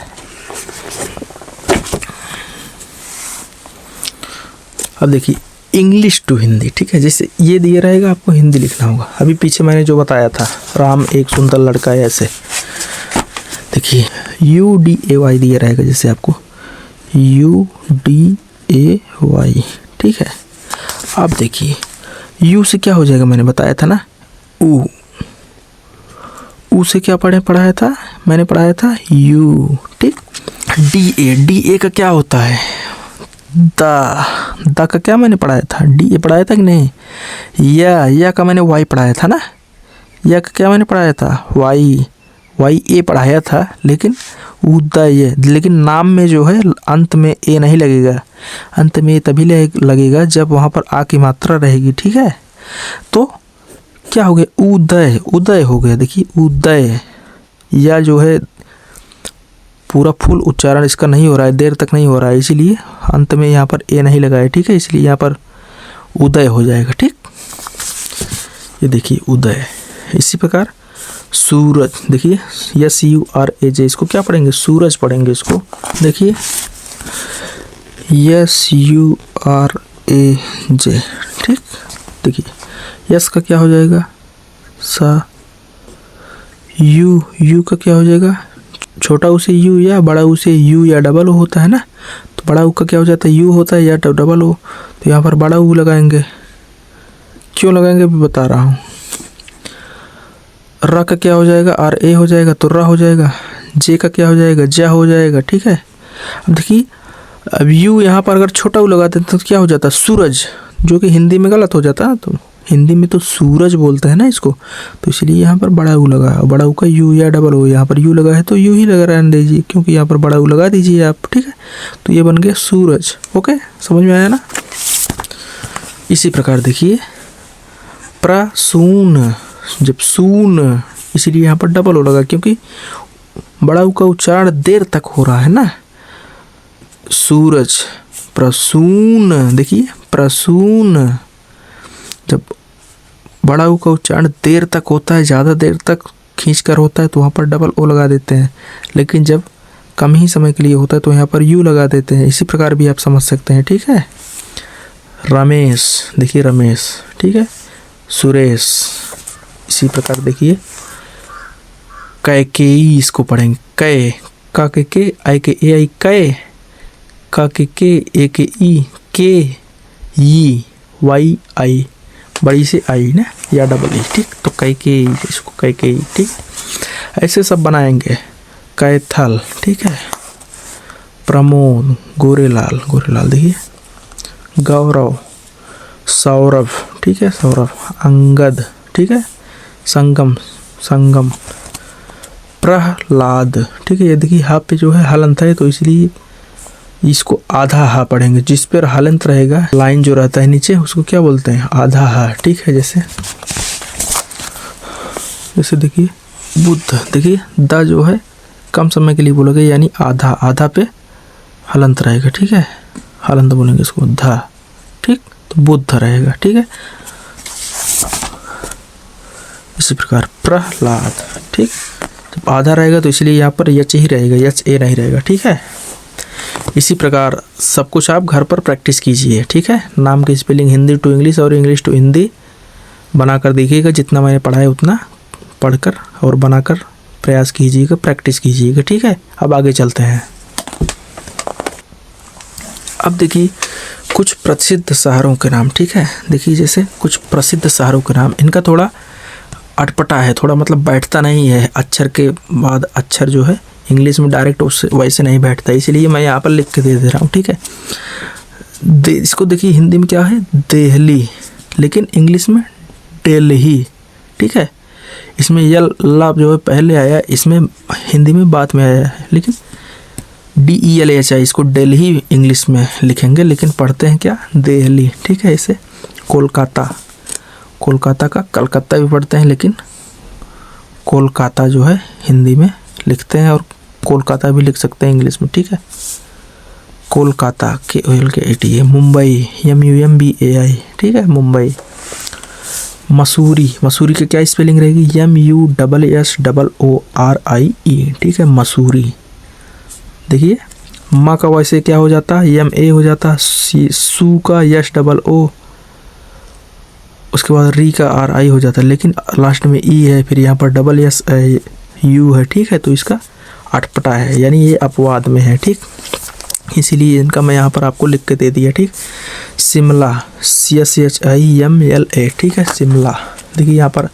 [SPEAKER 1] अब देखिए इंग्लिश टू हिंदी, ठीक है। जैसे ये दिया रहेगा आपको हिंदी लिखना होगा। अभी पीछे मैंने जो बताया था, राम एक सुंदर लड़का है, ऐसे देखिए यू डी ए वाई दिया रहेगा, जैसे आपको यू डी ए वाई, ठीक है। अब देखिए यू से क्या हो जाएगा, मैंने बताया था ना ऊ से क्या पढ़ाया था, मैंने पढ़ाया था यू, ठीक। डी ए का क्या होता है, दा का क्या मैंने पढ़ाया था, डी ए पढ़ाया था कि नहीं। या का मैंने वाई पढ़ाया था ना, या का क्या मैंने पढ़ाया था, वाई ए पढ़ाया था, लेकिन उदय, लेकिन नाम में जो है अंत में ए नहीं लगेगा। अंत में ए तभी लगेगा जब वहाँ पर आ की मात्रा रहेगी, ठीक है। तो क्या हो गया, उदय हो गया। देखिए उदय, या जो है पूरा फुल उच्चारण इसका नहीं हो रहा है, देर तक नहीं हो रहा है, इसीलिए अंत में यहाँ पर ए नहीं लगा है, ठीक है। इसलिए यहाँ पर उदय हो जाएगा, ठीक। ये देखिए उदय। इसी प्रकार सूरज, देखिए यस यू आर ए जे, इसको क्या पढ़ेंगे, सूरज पढ़ेंगे इसको। देखिए यस यू आर ए जे, ठीक। देखिए यस का क्या हो जाएगा, सा, यू का क्या हो जाएगा, छोटा ऊ से यू या बड़ा ऊ से यू या डबल ओ होता है ना, तो बड़ा ऊ का क्या हो जाता है, यू होता है या डबल ओ, तो यहाँ पर बड़ा ऊ लगाएंगे। क्यों लगाएंगे अभी बता रहा हूँ। र का क्या हो जाएगा, आर ए हो जाएगा तो र हो जाएगा। जे का क्या हो जाएगा, जा हो जाएगा, ठीक है। अब देखिए अब यू यहाँ पर अगर छोटा ऊ लगाते हैं तो क्या हो जाता है, सूरज, जो कि हिंदी में गलत हो जाता है। तो हिंदी में तो सूरज बोलते हैं ना इसको, तो इसलिए यहाँ पर बड़ा ऊ लगा, और बड़ा ऊ का यू या डबल ओ, यहाँ पर यू लगा है तो यू ही लगा रहने दीजिए, क्योंकि यहाँ पर बड़ा ऊ लगा दीजिए आप, ठीक है। तो ये बन गया सूरज। ओके, समझ में आया ना। इसी प्रकार देखिए प्रसून, जब सून, इसीलिए यहाँ पर डबल ओ लगा, क्योंकि बड़ा ऊ का उच्चारण देर तक हो रहा है ना। सूरज, प्रसून, देखिए प्रसून, जब बड़ा ऊ का उच्चारण देर तक होता है, ज़्यादा देर तक खींच कर होता है, तो वहाँ पर डबल ओ लगा देते हैं। लेकिन जब कम ही समय के लिए होता है तो यहाँ पर यू लगा देते हैं। इसी प्रकार भी आप समझ सकते हैं, ठीक है। रमेश, देखिए रमेश, ठीक है। सुरेश, इसी प्रकार देखिए कैकेयी, इसको पढ़ेंगे कै, का के आई के ए आई, कै का के ए के ई, के ई वाई आई, बड़ी से आई ना या डबल ई, ठीक। तो कैकेयी, इसको कैकेयी, ठीक। ऐसे सब बनाएंगे। कैथल, ठीक है। प्रमोद, गोरेलाल, गोरेलाल देखिए। गौरव, सौरभ, ठीक है, सौरभ। अंगद, ठीक है। संगम, संगम। प्रहलाद, ठीक है। ये देखिए हा पे जो है हलंत है, तो इसलिए इसको आधा हा पढ़ेंगे। जिस पर हलंत रहेगा, लाइन जो रहता है नीचे, उसको क्या बोलते हैं, आधा हा, ठीक है। जैसे देखिए बुद्ध, देखिए द जो है कम समय के लिए बोलोगे, यानी आधा, आधा पे हलंत रहेगा, ठीक है। हलंत बोलेंगे इसको धा, ठीक। तो बुद्ध रहेगा, ठीक है। इसी प्रकार प्रहलाद, ठीक। जब आधा रहेगा तो इसलिए यहाँ पर यच ही रहेगा, यच ए नहीं रहेगा, ठीक है। इसी प्रकार सब कुछ आप घर पर प्रैक्टिस कीजिए, ठीक है। नाम की स्पेलिंग हिंदी टू इंग्लिश और इंग्लिश टू हिंदी बनाकर देखिएगा। जितना मैंने पढ़ा है उतना पढ़कर और बनाकर प्रयास कीजिएगा, प्रैक्टिस कीजिएगा, ठीक है। अब आगे चलते हैं। अब देखिए कुछ प्रसिद्ध शहरों के नाम, ठीक है। देखिए जैसे कुछ प्रसिद्ध शहरों के नाम, इनका थोड़ा अटपटा है, थोड़ा मतलब बैठता नहीं है। अक्षर के बाद अक्षर जो है इंग्लिश में डायरेक्ट उससे वैसे नहीं बैठता, इसलिए मैं यहाँ पर लिख के दे रहा हूँ, ठीक है। इसको देखिए हिंदी में क्या है, दिल्ली, लेकिन इंग्लिश में दिल्ली, ठीक है। इसमें यल ला जो है पहले आया, इसमें हिंदी में बाद में आया है, लेकिन DELHI, इसको दिल्ली इंग्लिश में लिखेंगे, लेकिन पढ़ते हैं क्या, दिल्ली। ठीक है, इसे कोलकाता, कोलकाता का कलकत्ता भी पढ़ते हैं, लेकिन कोलकाता जो है हिंदी में लिखते हैं, और कोलकाता भी लिख सकते हैं इंग्लिश में। ठीक है, कोलकाता KOLKATA। मुंबई MUMBAI। ठीक है, मुंबई। मसूरी, मसूरी की क्या स्पेलिंग रहेगी, MUSSOORIE। ठीक है, मसूरी। देखिए माँ का वैसे क्या हो जाता है, MA हो जाता है, सू का SOO, उसके बाद री का RI हो जाता है, लेकिन लास्ट में E है, फिर यहाँ पर SSU है। ठीक है, तो इसका अटपटा है, यानी ये अपवाद में है। ठीक, इसीलिए इनका मैं यहाँ पर आपको लिख के दे दिया। ठीक, शिमला SHIMLA। ठीक है, शिमला। देखिए यहाँ पर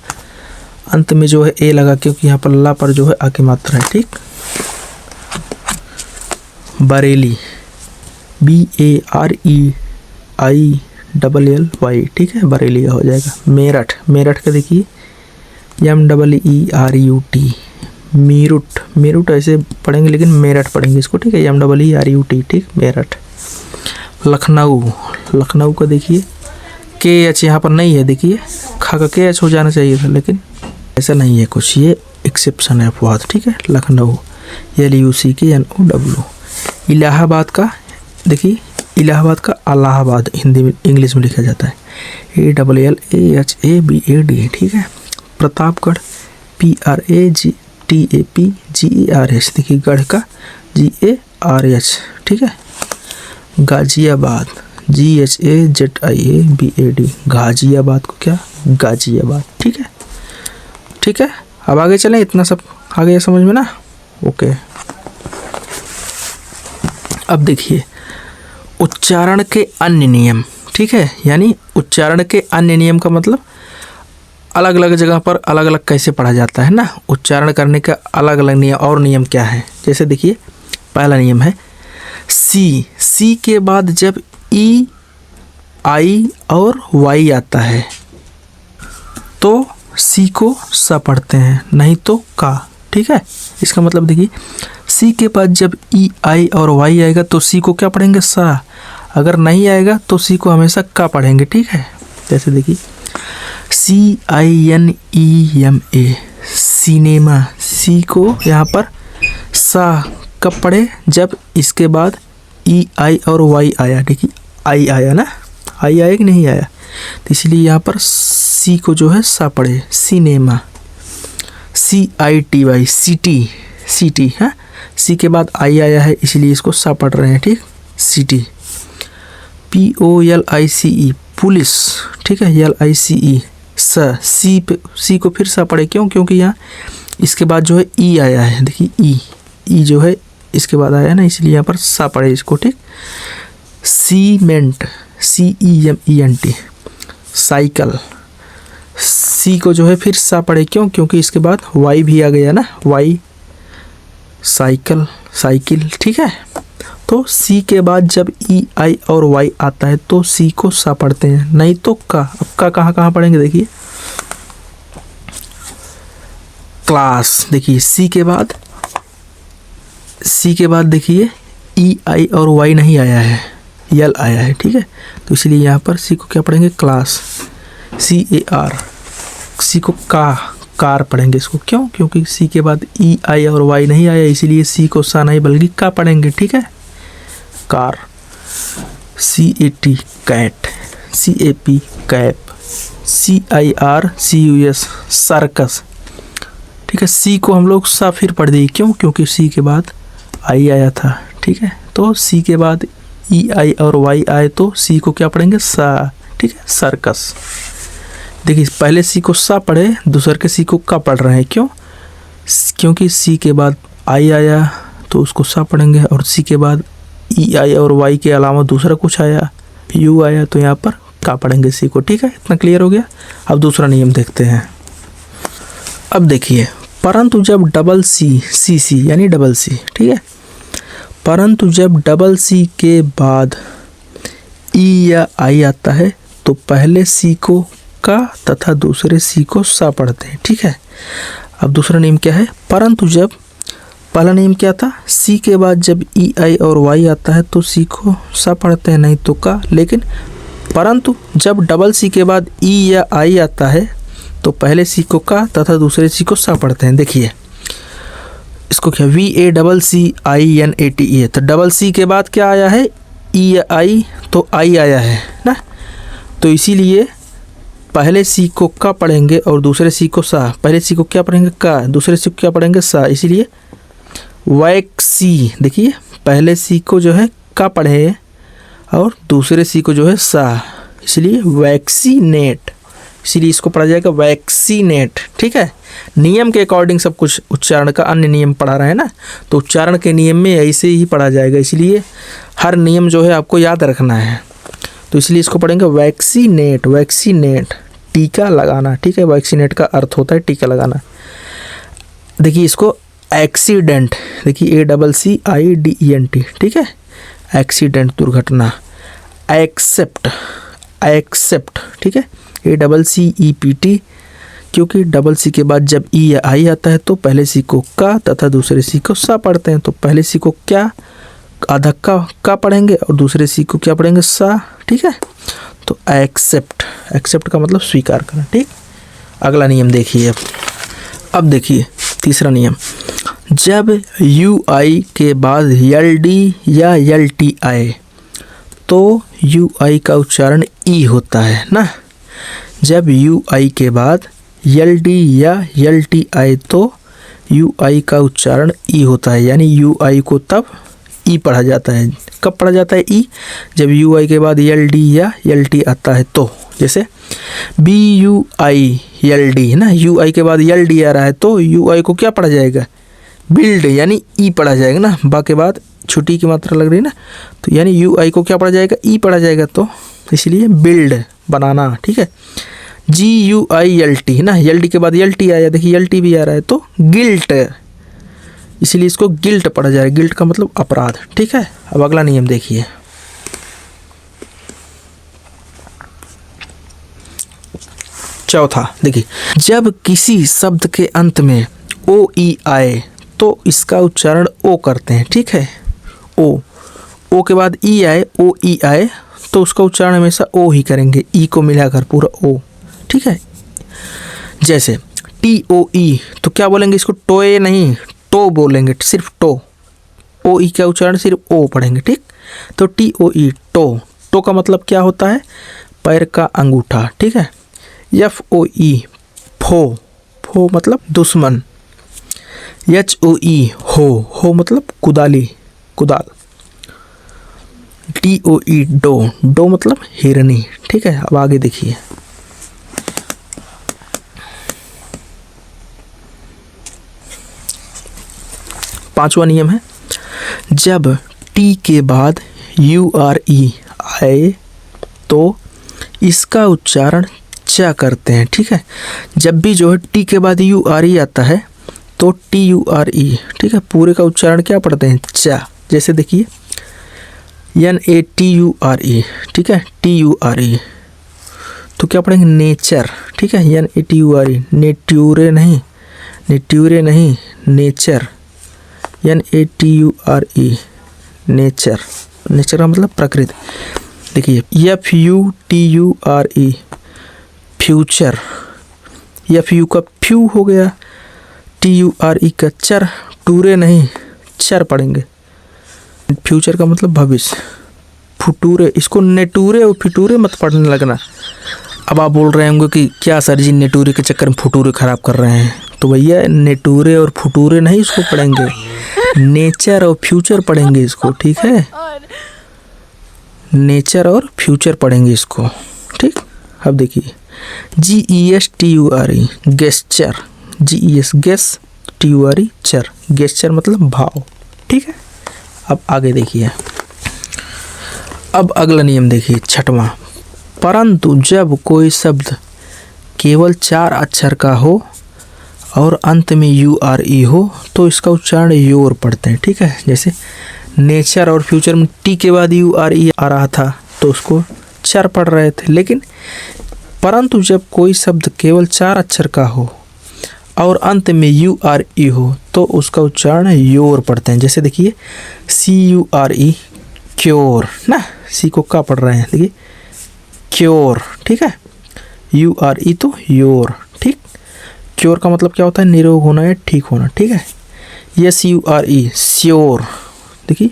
[SPEAKER 1] अंत में जो है ए लगा, क्योंकि यहाँ पर ला पर जो है आ की मात्रा है। ठीक, बरेली BAREILLY। ठीक है, बरेली का हो जाएगा। मेरठ, मेरठ का देखिए MEERUT। मीरुट, मीरुट ऐसे पढ़ेंगे, लेकिन मेरठ पढ़ेंगे इसको। ठीक है, MEERUT। ठीक, मेरठ। लखनऊ, लखनऊ का देखिए KH यहाँ पर नहीं है, देखिए खा का KH हो जाना चाहिए था, लेकिन ऐसा नहीं है कुछ, ये एक्सेप्शन है, अपवाद। ठीक है, लखनऊ LUCKNOW। इलाहाबाद का देखिए, इलाहाबाद का अलाहाबाद हिंदी में इंग्लिश में लिखा जाता है, ALLAHABAD। ठीक है, प्रतापगढ़ PRATAPGERH। देखिए गढ़ का GARH। ठीक है, गाजियाबाद GHAZIABAD। गाजियाबाद को क्या, गाजियाबाद। ठीक है, ठीक है। अब आगे चलें, इतना सब आ गया समझ में ना। ओके, अब देखिए उच्चारण के अन्य नियम। ठीक है, यानी उच्चारण के अन्य नियम का मतलब अलग अलग जगह पर अलग अलग कैसे पढ़ा जाता है ना, उच्चारण करने का अलग अलग नियम। और नियम क्या है, जैसे देखिए पहला नियम है सी के बाद जब E, I और Y आता है तो सी को सा पढ़ते हैं, नहीं तो का। ठीक है, इसका मतलब देखिए सी के बाद जब E, I और Y आएगा तो सी को क्या पढ़ेंगे, सा। अगर नहीं आएगा तो सी को हमेशा का पढ़ेंगे। ठीक है, जैसे देखिए CINEMA, सिनेमा। सी को यहाँ पर सा कब पढ़े, जब इसके बाद E, I और Y आया। देखिए आई आया ना, आई आया कि नहीं आया, तो इसलिए यहाँ पर सी को जो है सा पढ़े, सिनेमा। CITY, सिटी है, सी के बाद आई आया है इसलिए इसको सा पढ़ रहे हैं। ठीक, सिटी। POLICE, police. ठीक है, LICE, सी को फिर सा पढ़े, क्यों, क्योंकि यहाँ इसके बाद जो है ई आया है। देखिए ई जो है इसके बाद आया है ना, इसलिए यहाँ पर सा पढ़े इसको। ठीक, सीमेंट, CEMENT, साइकिल। सी को जो है फिर सा पढ़े, क्यों, क्योंकि इसके बाद वाई भी आ गया ना, वाई, साइकिल, साइकिल। ठीक है, तो सी के बाद जब E, I और Y आता है तो सी को सा पढ़ते हैं, नहीं तो का। अब का कहाँ पढ़ेंगे, देखिए क्लास। देखिए सी के बाद देखिए E, I और Y नहीं आया है, यल आया है। ठीक है, तो इसलिए यहाँ पर सी को क्या पढ़ेंगे, क्लास। CAR, सी को कार पढ़ेंगे इसको, क्यों, क्योंकि सी के बाद E, I और Y नहीं आया, इसीलिए सी को सा नहीं बल्कि का पढ़ेंगे। ठीक है, car. CAT, cat. CAP, cap. CIRCUS, circus. ठीक है, सी को हम लोग सा फिर पढ़ दिए, क्यों, क्योंकि सी के बाद आई आया था। ठीक है, तो सी के बाद E, I और Y आए तो सी को क्या पढ़ेंगे, सा। ठीक है, सर्कस। देखिए पहले सी को सा पढ़े, दूसरे के सी को का पढ़ रहे हैं, क्यों, क्योंकि सी के बाद आई आया तो उसको सा पढ़ेंगे, और सी के बाद E, I और Y के अलावा दूसरा कुछ आया, U आया, तो यहाँ पर का पढ़ेंगे सी को। ठीक है, इतना क्लियर हो गया। अब दूसरा नियम देखते हैं। अब देखिए परंतु जब डबल सी यानी डबल सी। ठीक है, परंतु जब डबल सी के बाद E या I आता है तो पहले सी को का तथा दूसरे सी को सा पढ़ते हैं। ठीक है, अब दूसरा नियम क्या है, परंतु जब पहला नियम क्या था, सी के बाद जब ई आई और वाई आता है तो सी को सा पढ़ते हैं, नहीं तो का। लेकिन परंतु जब डबल सी के बाद ई या आई आता है तो पहले सी को का तथा दूसरे सी को सा पढ़ते हैं। देखिए इसको क्या, V A double C I N A T A, तो डबल सी के बाद क्या आया है, ई या आई, तो आई आया है ना, तो इसीलिए पहले सी को का पढ़ेंगे और दूसरे सी को सा। पहले सी को क्या पढ़ेंगे, का, दूसरे सी को क्या पढ़ेंगे, सा, इसीलिए वैक्सी। देखिए पहले सी को जो है का पढ़े और दूसरे सी को जो है सा, इसलिए वैक्सीनेट, इसीलिए इसको पढ़ा जाएगा वैक्सीनेट। ठीक है, नियम के अकॉर्डिंग सब कुछ उच्चारण का अन्य नियम पढ़ा रहे हैं ना, तो उच्चारण के नियम में ऐसे ही पढ़ा जाएगा, इसलिए हर नियम जो है आपको याद रखना है। तो इसलिए इसको पढ़ेंगे वैक्सीनेट। वैक्सीनेट टीका लगाना। ठीक है, वैक्सीनेट का अर्थ होता है टीका लगाना। देखिए इसको एक्सीडेंट, देखिए A double C I D E N T. ठीक है, एक्सीडेंट दुर्घटना। एक्सेप्ट, एक्सेप्ट, ठीक है, A double C E P T, क्योंकि डबल सी के बाद जब ई या आई आता है तो पहले सी को का तथा दूसरे सी को सा पढ़ते हैं, तो पहले सी को क्या, आधा का पढ़ेंगे और दूसरे सी को क्या पढ़ेंगे, सा। ठीक है, तो एक्सेप्ट, एक्सेप्ट का मतलब स्वीकार करना। ठीक, अगला नियम देखिए। अब देखिए तीसरा नियम, जब यू आई के बाद एल डी या एल टी आए तो यू आई का उच्चारण ई होता है ना। जब यू आई के बाद एल डी या एल टी आए तो यू आई का उच्चारण ई होता है, यानी यू आई को तब ई पढ़ा जाता है। कब पढ़ा जाता है ई, जब यू आई के बाद एल डी या एल टी आता है तो। जैसे B U I L D है ना, यू आई के बाद एल डी आ रहा है तो यू आई को क्या पढ़ा जाएगा, बिल्ड, यानी ई पढ़ा जाएगा ना। बा के बाद छुट्टी की मात्रा लग रही है ना, तो यानी यू आई को क्या पढ़ा जाएगा, ई पढ़ा जाएगा, तो इसलिए बिल्ड, बनाना। ठीक है, जी यू आई एल टी है ना, एल डी के बाद एल टी आया, देखिए एल टी भी आ रहा है तो गिल्ट, इसीलिए इसको गिल्ट पढ़ा जा रहा है। गिल्ट का मतलब अपराध। ठीक है, अब अगला नियम देखिए। चौथा देखिए, जब किसी शब्द के अंत में ओ ई आए तो इसका उच्चारण ओ करते हैं। ठीक है, ओ के बाद ई आए, ओ ई आए तो उसका उच्चारण हमेशा ओ ही करेंगे, ई को मिलाकर पूरा ओ। ठीक है, जैसे टी ओ ई, तो क्या बोलेंगे इसको, टोए नहीं, टो बोलेंगे, सिर्फ टो। ओ ई का उच्चारण सिर्फ ओ पढ़ेंगे। ठीक, तो T O E, toe. Toe का मतलब क्या होता है, पैर का अंगूठा। ठीक है, एफ ओ ई, फो, फो मतलब दुश्मन। एच ओ ई, हो मतलब कुदाली, कुदाल। टी ओ ई, डो, डो मतलब हिरनी। ठीक है, अब आगे देखिए। पांचवा नियम है, जब टी के बाद यू आर ई आए तो इसका उच्चारण चा करते हैं। ठीक है, जब भी जो है टी के बाद यू आर ई आता है तो टी यू आर ई, ठीक है, पूरे का उच्चारण क्या पढ़ते हैं, चा। जैसे देखिए N A T U R E, ठीक है, टी यू आर ई, तो क्या पढ़ेंगे, नेचर। ठीक है, N A T U R E, nature नहीं, नेट्यूरे नहीं, nature, N A T U R E, nature. Nature का मतलब प्रकृति। देखिए F U T U R E, future. F U का फ्यू हो गया, टी यू आर ई का चर, टूरे नहीं, चर पढ़ेंगे। फ्यूचर का मतलब भविष्य। फुटूरे, इसको नेटूरे और फिटूरे मत पढ़ने लगना। अब आप बोल रहे होंगे कि क्या सर जी नेटूरे के चक्कर में फुटूरे खराब कर रहे हैं, तो भैया नेटूरे और फुटूरे नहीं इसको पढ़ेंगे, नेचर और फ्यूचर पढ़ेंगे इसको। ठीक है, नेचर और फ्यूचर पढ़ेंगे इसको। ठीक, अब देखिए G E S T U R E, gesture. G E S guess, T U R E ture, gesture मतलब भाव। ठीक है, अब आगे देखिए। अब अगला नियम देखिए, छठवां, परंतु जब कोई शब्द केवल 4 अक्षर का हो और अंत में यू आर ई हो तो इसका उच्चारण योर पढ़ते हैं। ठीक है, जैसे नेचर और फ्यूचर में टी के बाद यू आर ई आ रहा था तो उसको चर पढ़ रहे थे, लेकिन परंतु जब कोई शब्द केवल 4 अक्षर का हो और अंत में यू आर ई हो तो उसका उच्चारण योर पढ़ते हैं। जैसे देखिए CURE क्योर ना, सी को का पढ़ रहे हैं, देखिए क्योर, ठीक है। URE तो योर, ठीक। क्योर का मतलब क्या होता है, निरोग होना या ठीक होना, ठीक है। SURE श्योर, देखिए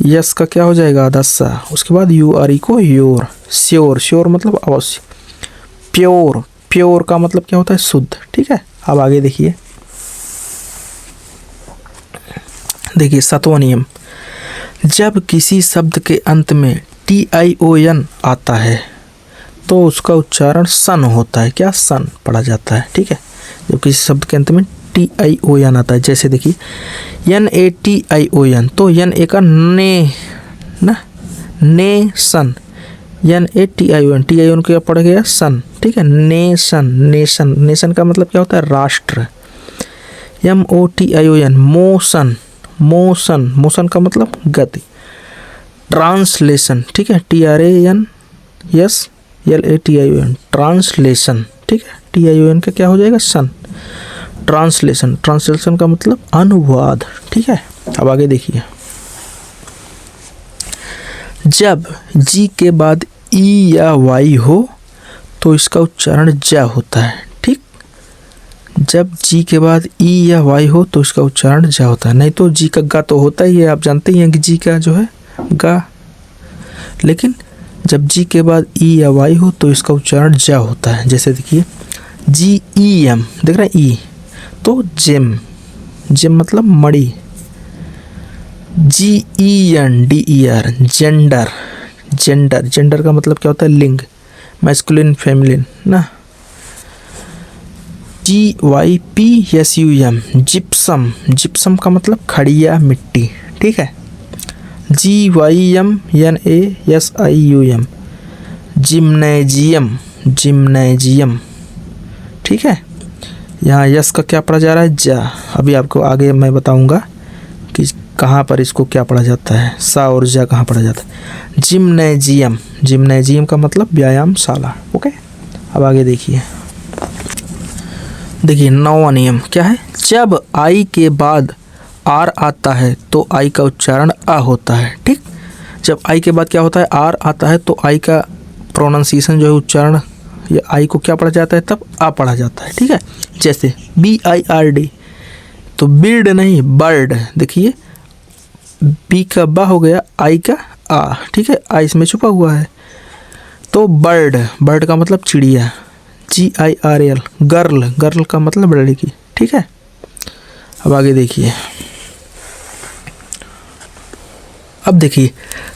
[SPEAKER 1] यस का क्या हो जाएगा दस्सा, उसके बाद URE को योर, श्योर, श्योर मतलब अवश्य। प्योर, प्योर का मतलब क्या होता है शुद्ध, ठीक है। अब आगे देखिए, देखिए 7वां नियम, जब किसी शब्द के अंत में TION आता है तो उसका उच्चारण सन होता है। क्या, सन पढ़ा जाता है, ठीक है। जब किसी शब्द के अंत में TION आता है, जैसे देखिए NATION, तो NA का ने ना, ने सन, NATION, TION क्या पड़ गया सन, ठीक है। नेशन, नेशन, नेशन का मतलब क्या होता है राष्ट्र। MOTION मोशन, मोशन, मोशन का मतलब गति। ट्रांसलेशन, ठीक है, TRANSLATION, ट्रांसलेशन, ठीक है। TION का क्या हो जाएगा सन, ट्रांसलेशन, ट्रांसलेशन का मतलब अनुवाद, ठीक है। अब आगे देखिए, जब जी के बाद ई या वाई हो तो इसका उच्चारण जा होता है, ठीक। जब जी के बाद ई या वाई हो तो इसका उच्चारण जा होता है, नहीं तो जी का गा तो होता ही है, आप जानते ही हैं कि जी का जो है गा, लेकिन जब जी के बाद ई या वाई हो तो इसका उच्चारण जा होता है। जैसे देखिए GEM, देख रहे हैं ई, तो जेम, जेम मतलब मणि। GENDER जेंडर, जेंडर, जेंडर का मतलब क्या होता है लिंग, मैस्कुलिन फेमिलिन ना। GYPSUM जिप्सम, जिप्सम का मतलब खड़िया मिट्टी, ठीक है। GYMNASIUM जिम्नेजियम, जिम्नेजियम, ठीक है। यहाँ यस का क्या पढ़ा जा रहा है जा, अभी आपको आगे मैं बताऊंगा कि कहाँ पर इसको क्या पढ़ा जाता है, सा और जा कहाँ पढ़ा जाता है। जिम्नेजियम, जिम्नेजियम का मतलब व्यायामशाला, ओके। अब आगे देखिए, देखिए 9वां नियम क्या है, जब आई के बाद आर आता है तो आई का उच्चारण आ होता है, ठीक। जब आई के बाद क्या होता है आर आता है तो आई का प्रोनाउंसिएशन जो है उच्चारण, ये आई को क्या पढ़ा जाता है तब आ पढ़ा जाता है, ठीक है। जैसे BIRD, तो बिर्ड नहीं बर्ड, देखिए बी का बा हो गया, आई का आ, ठीक है, आ इसमें छुपा हुआ है, तो बर्ड, बर्ड का मतलब चिड़िया। GIRL गर्ल, गर्ल का मतलब लड़की, ठीक है। अब आगे देखिए, अब देखिए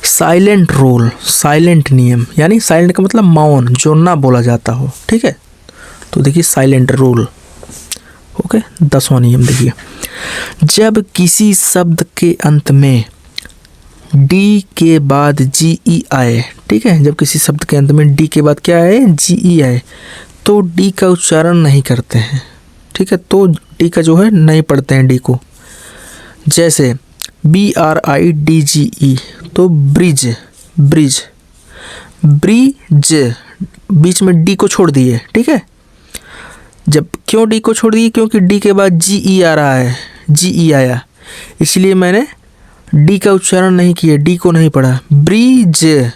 [SPEAKER 1] साइलेंट रूल, साइलेंट नियम, यानी साइलेंट का मतलब मौन, जो ना बोला जाता हो, ठीक है। तो देखिए साइलेंट रूल, ओके। 10वां नियम देखिए, जब किसी शब्द के अंत में डी के बाद GE आए, ठीक है, जब किसी शब्द के अंत में डी के बाद क्या आए GE आए तो डी का उच्चारण नहीं करते हैं, ठीक है। तो डी का जो है नहीं पढ़ते हैं डी को। जैसे BRIDGE, तो ब्रिज, ब्रिज, ब्रिज, बीच में डी को छोड़ दिए, ठीक है। जब क्यों डी को छोड़ दिए, क्योंकि डी के बाद GE आ रहा है, GE आया, इसलिए मैंने डी का उच्चारण नहीं किया, डी को नहीं पढ़ा, ब्रिज,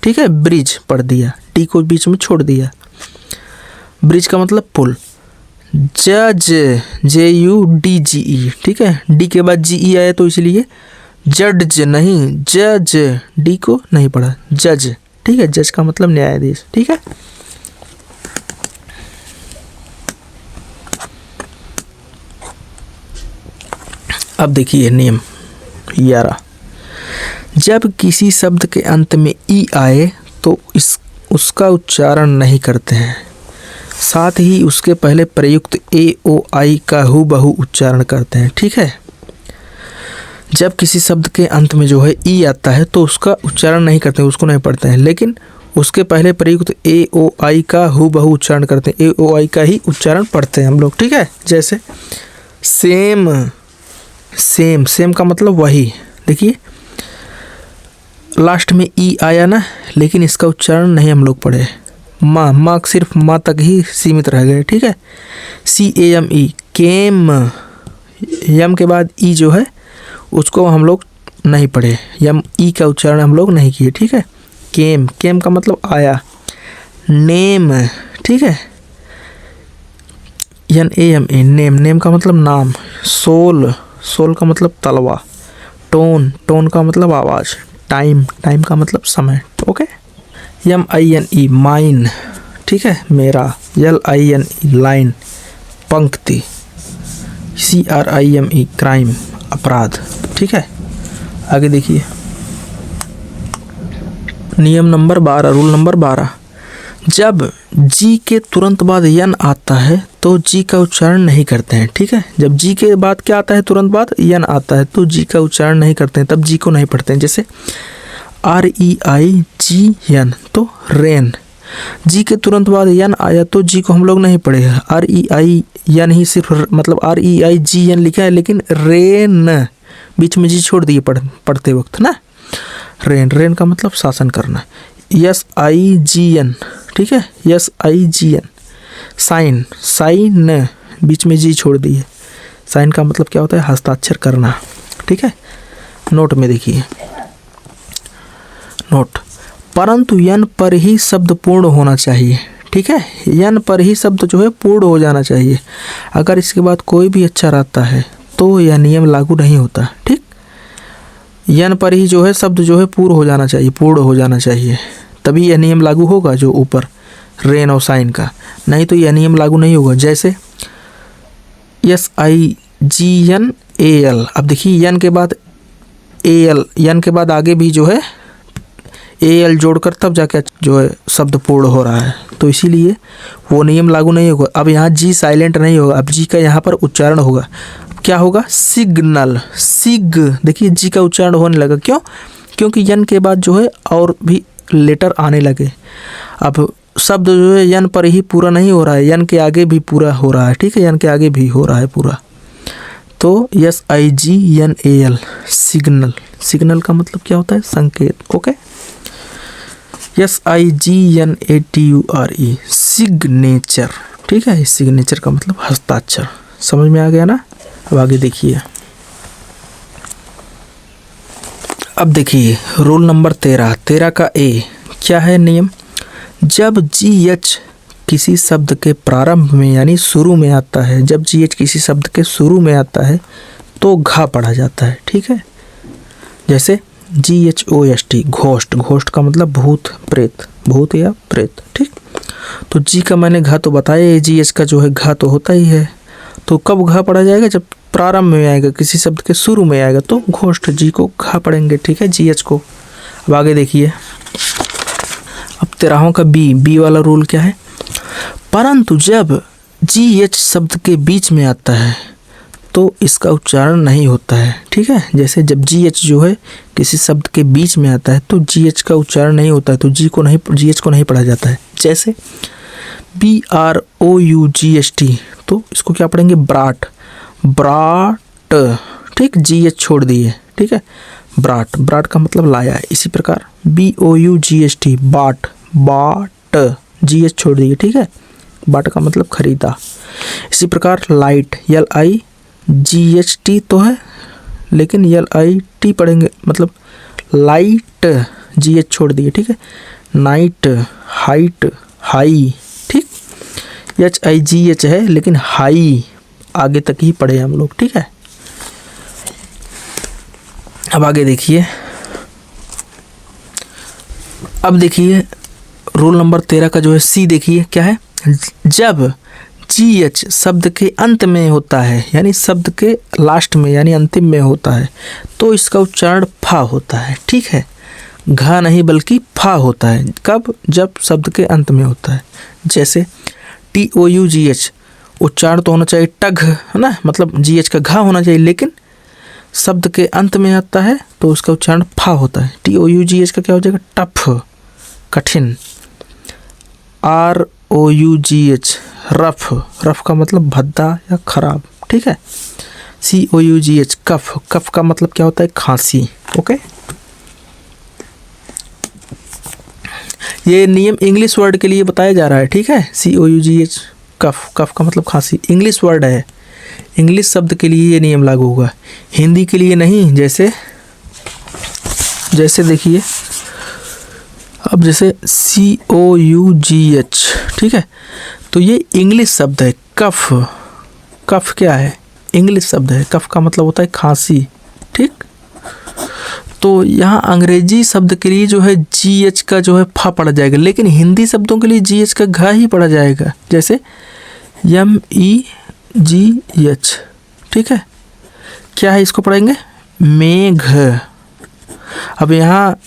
[SPEAKER 1] ठीक है, ब्रिज पढ़ दिया, डी को बीच में छोड़ दिया। ब्रिज का मतलब पुल। जज, JUDGE, ठीक है, डी के बाद GE आया तो इसलिए जज नहीं जज, डी को नहीं पढ़ा, जज, ठीक है। जज का मतलब न्यायाधीश, ठीक है। अब देखिए नियम 11, जब किसी शब्द के अंत में ई आए तो उसका उच्चारण नहीं करते हैं, साथ ही उसके पहले प्रयुक्त AOI का हूबहू उच्चारण करते हैं, ठीक है। जब किसी शब्द के अंत में जो है ई आता है तो उसका उच्चारण नहीं करते, उसको नहीं पढ़ते हैं, लेकिन उसके पहले प्रयुक्त AOI का हूबहू उच्चारण करते हैं, AOI का ही उच्चारण पढ़ते हैं हम लोग, ठीक है। जैसे सेम, सेम, सेम का मतलब वही, देखिए लास्ट में ई आया ना, लेकिन इसका उच्चारण नहीं हम लोग पढ़े। माँ सिर्फ माँ तक ही सीमित रह गए, ठीक है। CAME केम, यम के बाद ई जो है उसको हम लोग नहीं पढ़े, यम ई का उच्चारण हम लोग नहीं किए, ठीक है। केम, केम का मतलब आया। नेम, ठीक है, NAME नेम, नेम का मतलब नाम। सोल, सोल का मतलब तलवा। टोन, टोन का मतलब आवाज़। टाइम, टाइम का मतलब समय, ओके। MINE माइन, ठीक है, मेरा। LINE लाइन, पंक्ति। CRIME क्राइम, अपराध, ठीक है। आगे देखिए नियम नंबर 12, रूल नंबर 12, जब जी के तुरंत बाद यन आता है तो जी का उच्चारण नहीं करते हैं, ठीक है। जब जी के बाद क्या आता है, तुरंत बाद यन आता है तो जी का उच्चारण नहीं करते हैं, तब जी को नहीं पढ़ते हैं। जैसे REIGN तो रेन, जी के तुरंत बाद यन आया तो जी को हम लोग नहीं पढ़े। REIN ही सिर्फ मतलब REIGN लिखा है, लेकिन रेन बीच में जी छोड़ दिए पढ़ते वक्त ना। रेन, रेन का मतलब शासन करना। SIGN, ठीक है, SIGN। साइन, साइन बीच में जी छोड़ दिए। साइन का मतलब क्या होता है, हस्ताक्षर करना, ठीक है। नोट में देखिए, नोट, परंतु यन पर ही शब्द पूर्ण होना चाहिए, ठीक है। यन पर ही शब्द जो है पूर्ण हो जाना चाहिए। अगर इसके बाद कोई भी अक्षर आता है तो यह नियम लागू नहीं होता, ठीक। यन पर ही जो है शब्द जो है पूर्ण हो जाना चाहिए, पूर्ण हो जाना चाहिए, तभी यह नियम लागू होगा जो ऊपर रेन और साइन का, नहीं तो यह नियम लागू नहीं होगा। जैसे SIGNAL, अब देखिए यन के बाद AL, यन के बाद आगे भी जो है AL जोड़कर तब जाके जो है शब्द पूर्ण हो रहा है, तो इसीलिए वो नियम लागू नहीं होगा। अब यहाँ जी साइलेंट नहीं होगा, अब जी का यहाँ पर उच्चारण होगा। क्या होगा, सिग्नल, सिग, देखिए जी का उच्चारण होने लगा, क्यों, क्योंकि यन के बाद जो है और भी लेटर आने लगे। अब शब्द जो है यन पर ही पूरा नहीं हो रहा है, यन के आगे भी पूरा हो रहा है, ठीक है, यन के आगे भी हो रहा है पूरा। तो SIGNAL सिग्नल, सिग्नल का मतलब क्या होता है, संकेत, ओके। SIGNATURE सिग्नेचर, ठीक है, सिग्नेचर का मतलब हस्ताक्षर। समझ में आ गया ना। अब आगे देखिए, अब देखिए रूल नंबर 13, 13 का A क्या है नियम, जब GH किसी शब्द के प्रारंभ में यानी शुरू में आता है, जब GH किसी शब्द के शुरू में आता है तो घा पढ़ा जाता है, ठीक है। जैसे GHOST घोष्ट, घोष्ट का मतलब भूत प्रेत, भूत या प्रेत, ठीक। तो जी का मैंने घा तो बताया, GH का जो है घा तो होता ही है, तो कब घा पढ़ा जाएगा, जब प्रारंभ में आएगा, किसी शब्द के शुरू में आएगा तो घोष्ट जी को घा पढ़ेंगे, ठीक है, GH को। अब आगे देखिए, अब 13 का B वाला रूल क्या है, परंतु जब GH शब्द के बीच में आता है तो इसका उच्चारण नहीं होता है, ठीक है। जैसे जब GH जो है किसी शब्द के बीच में आता है तो GH का उच्चारण नहीं होता है, तो GH को नहीं पढ़ा जाता है। जैसे BROUGHT, तो इसको क्या पढ़ेंगे, ब्राट, ब्राट, ठीक, GH छोड़ दिए, ठीक है, ब्राट, ब्राट का मतलब लाया है। इसी प्रकार BOUGHT बाट, बाट, GH छोड़ दिए, ठीक है, बाट का मतलब खरीदा। इसी प्रकार लाइट, LIGHT तो है लेकिन LIT पढ़ेंगे, मतलब लाइट, GH छोड़ दिए, ठीक है। नाइट, हाइट, हाई, ठीक, HIGH है लेकिन हाई आगे तक ही पढ़े हम लोग, ठीक है। अब आगे देखिए, अब देखिए रूल नंबर 13 का जो है C देखिए क्या है, जब GH शब्द के अंत में होता है यानी शब्द के लास्ट में यानी अंतिम में होता है तो इसका उच्चारण फा होता है, ठीक है, घा नहीं बल्कि फा होता है। कब, जब शब्द के अंत में होता है। जैसे TOUGH उच्चारण तो होना चाहिए टघ, है ना, मतलब GH का घा होना चाहिए, लेकिन शब्द के अंत में आता है तो उसका उच्चारण फा होता है। TOUGH का क्या हो जाएगा, टफ, कठिन। ROUGH रफ, रफ का मतलब भद्दा या खराब, ठीक है। COUGH कफ, कफ का मतलब क्या होता है, खांसी, ओके। ये नियम इंग्लिश वर्ड के लिए बताया जा रहा है, ठीक है। COUGH, कफ, कफ का मतलब खांसी, इंग्लिश वर्ड है, इंग्लिश शब्द के लिए ये नियम लागू होगा, हिंदी के लिए नहीं। जैसे देखिए, अब जैसे COUGH, ठीक है, तो ये इंग्लिश शब्द है। कफ, कफ क्या है? इंग्लिश शब्द है। कफ का मतलब होता है खांसी, ठीक। तो यहाँ अंग्रेजी शब्द के लिए जो है GH का जो है फा पड़ा जाएगा, लेकिन हिंदी शब्दों के लिए GH का घा ही पड़ा जाएगा। जैसे MEGH, ठीक है, क्या है, इसको पढ़ेंगे मेघ। अब यहाँ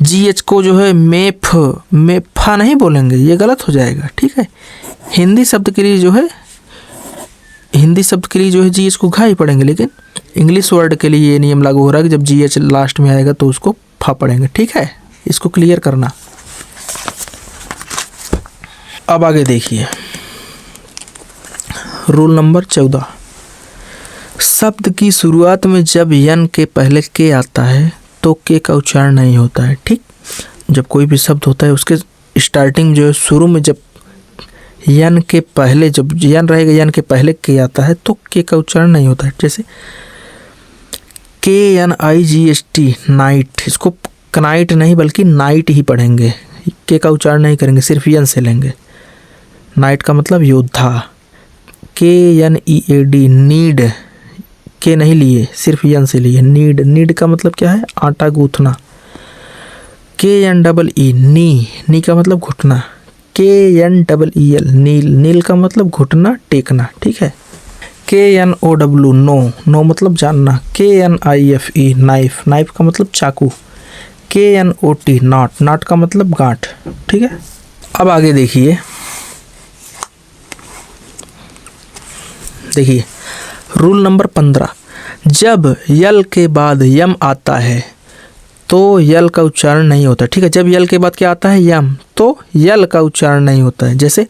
[SPEAKER 1] GH को जो है मेफा नहीं बोलेंगे, ये गलत हो जाएगा, ठीक है। हिंदी शब्द के लिए जो है GH को घा ही पढ़ेंगे, लेकिन इंग्लिश वर्ड के लिए ये नियम लागू हो रहा है कि जब GH लास्ट में आएगा तो उसको फा पढ़ेंगे, ठीक है। इसको क्लियर करना। अब आगे देखिए, रूल नंबर 14, शब्द की शुरुआत में जब यन के पहले के आता है तो के का उच्चारण नहीं होता है, ठीक। जब कोई भी शब्द होता है उसके स्टार्टिंग जो है, शुरू में जब यन के पहले, जब यन रहेगा, यन के पहले के आता है तो के का उच्चारण नहीं होता है। जैसे KNIGHT, नाइट, इसको कनाइट नहीं बल्कि नाइट ही पढ़ेंगे, के का उच्चारण नहीं करेंगे, सिर्फ यन से लेंगे। नाइट का मतलब योद्धा। KNEAD, नीड, के नहीं लिए, सिर्फ यन से लिए। नीड, नीड का मतलब क्या है? आटा गूंथना। KNEE, नी का मतलब घुटना। KNEEL, नील, नील का मतलब घुटना टेकना, ठीक है। KNOW, नो मतलब जानना। KNIFE, नाइफ, नाइफ का मतलब चाकू। KNOT, नाट का मतलब गांठ, ठीक है। अब आगे देखिए रूल नंबर 15, जब यल के बाद यम आता है तो यल का उच्चारण नहीं होता, ठीक है। जब यल के बाद क्या आता है? यम, तो यल का उच्चारण नहीं होता है। जैसे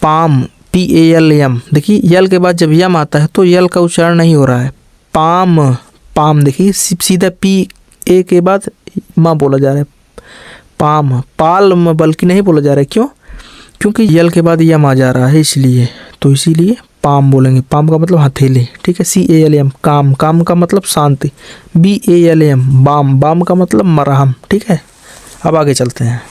[SPEAKER 1] पाम, PALM, देखिए यल के बाद जब यम आता है तो यल का उच्चारण नहीं हो रहा है। पाम, पाम, देखिए सीधा PA के बाद माँ बोला जा रहा है, पाम। पाल्म बल्कि नहीं बोला जा रहा है, क्यों? क्योंकि यल के बाद यम आ जा रहा है, इसलिए, तो इसीलिए पाम बोलेंगे। पाम का मतलब हथेली, ठीक है। CALM, काम, काम का मतलब शांति। BALM, बाम, बाम का मतलब मरहम, ठीक है। अब आगे चलते हैं।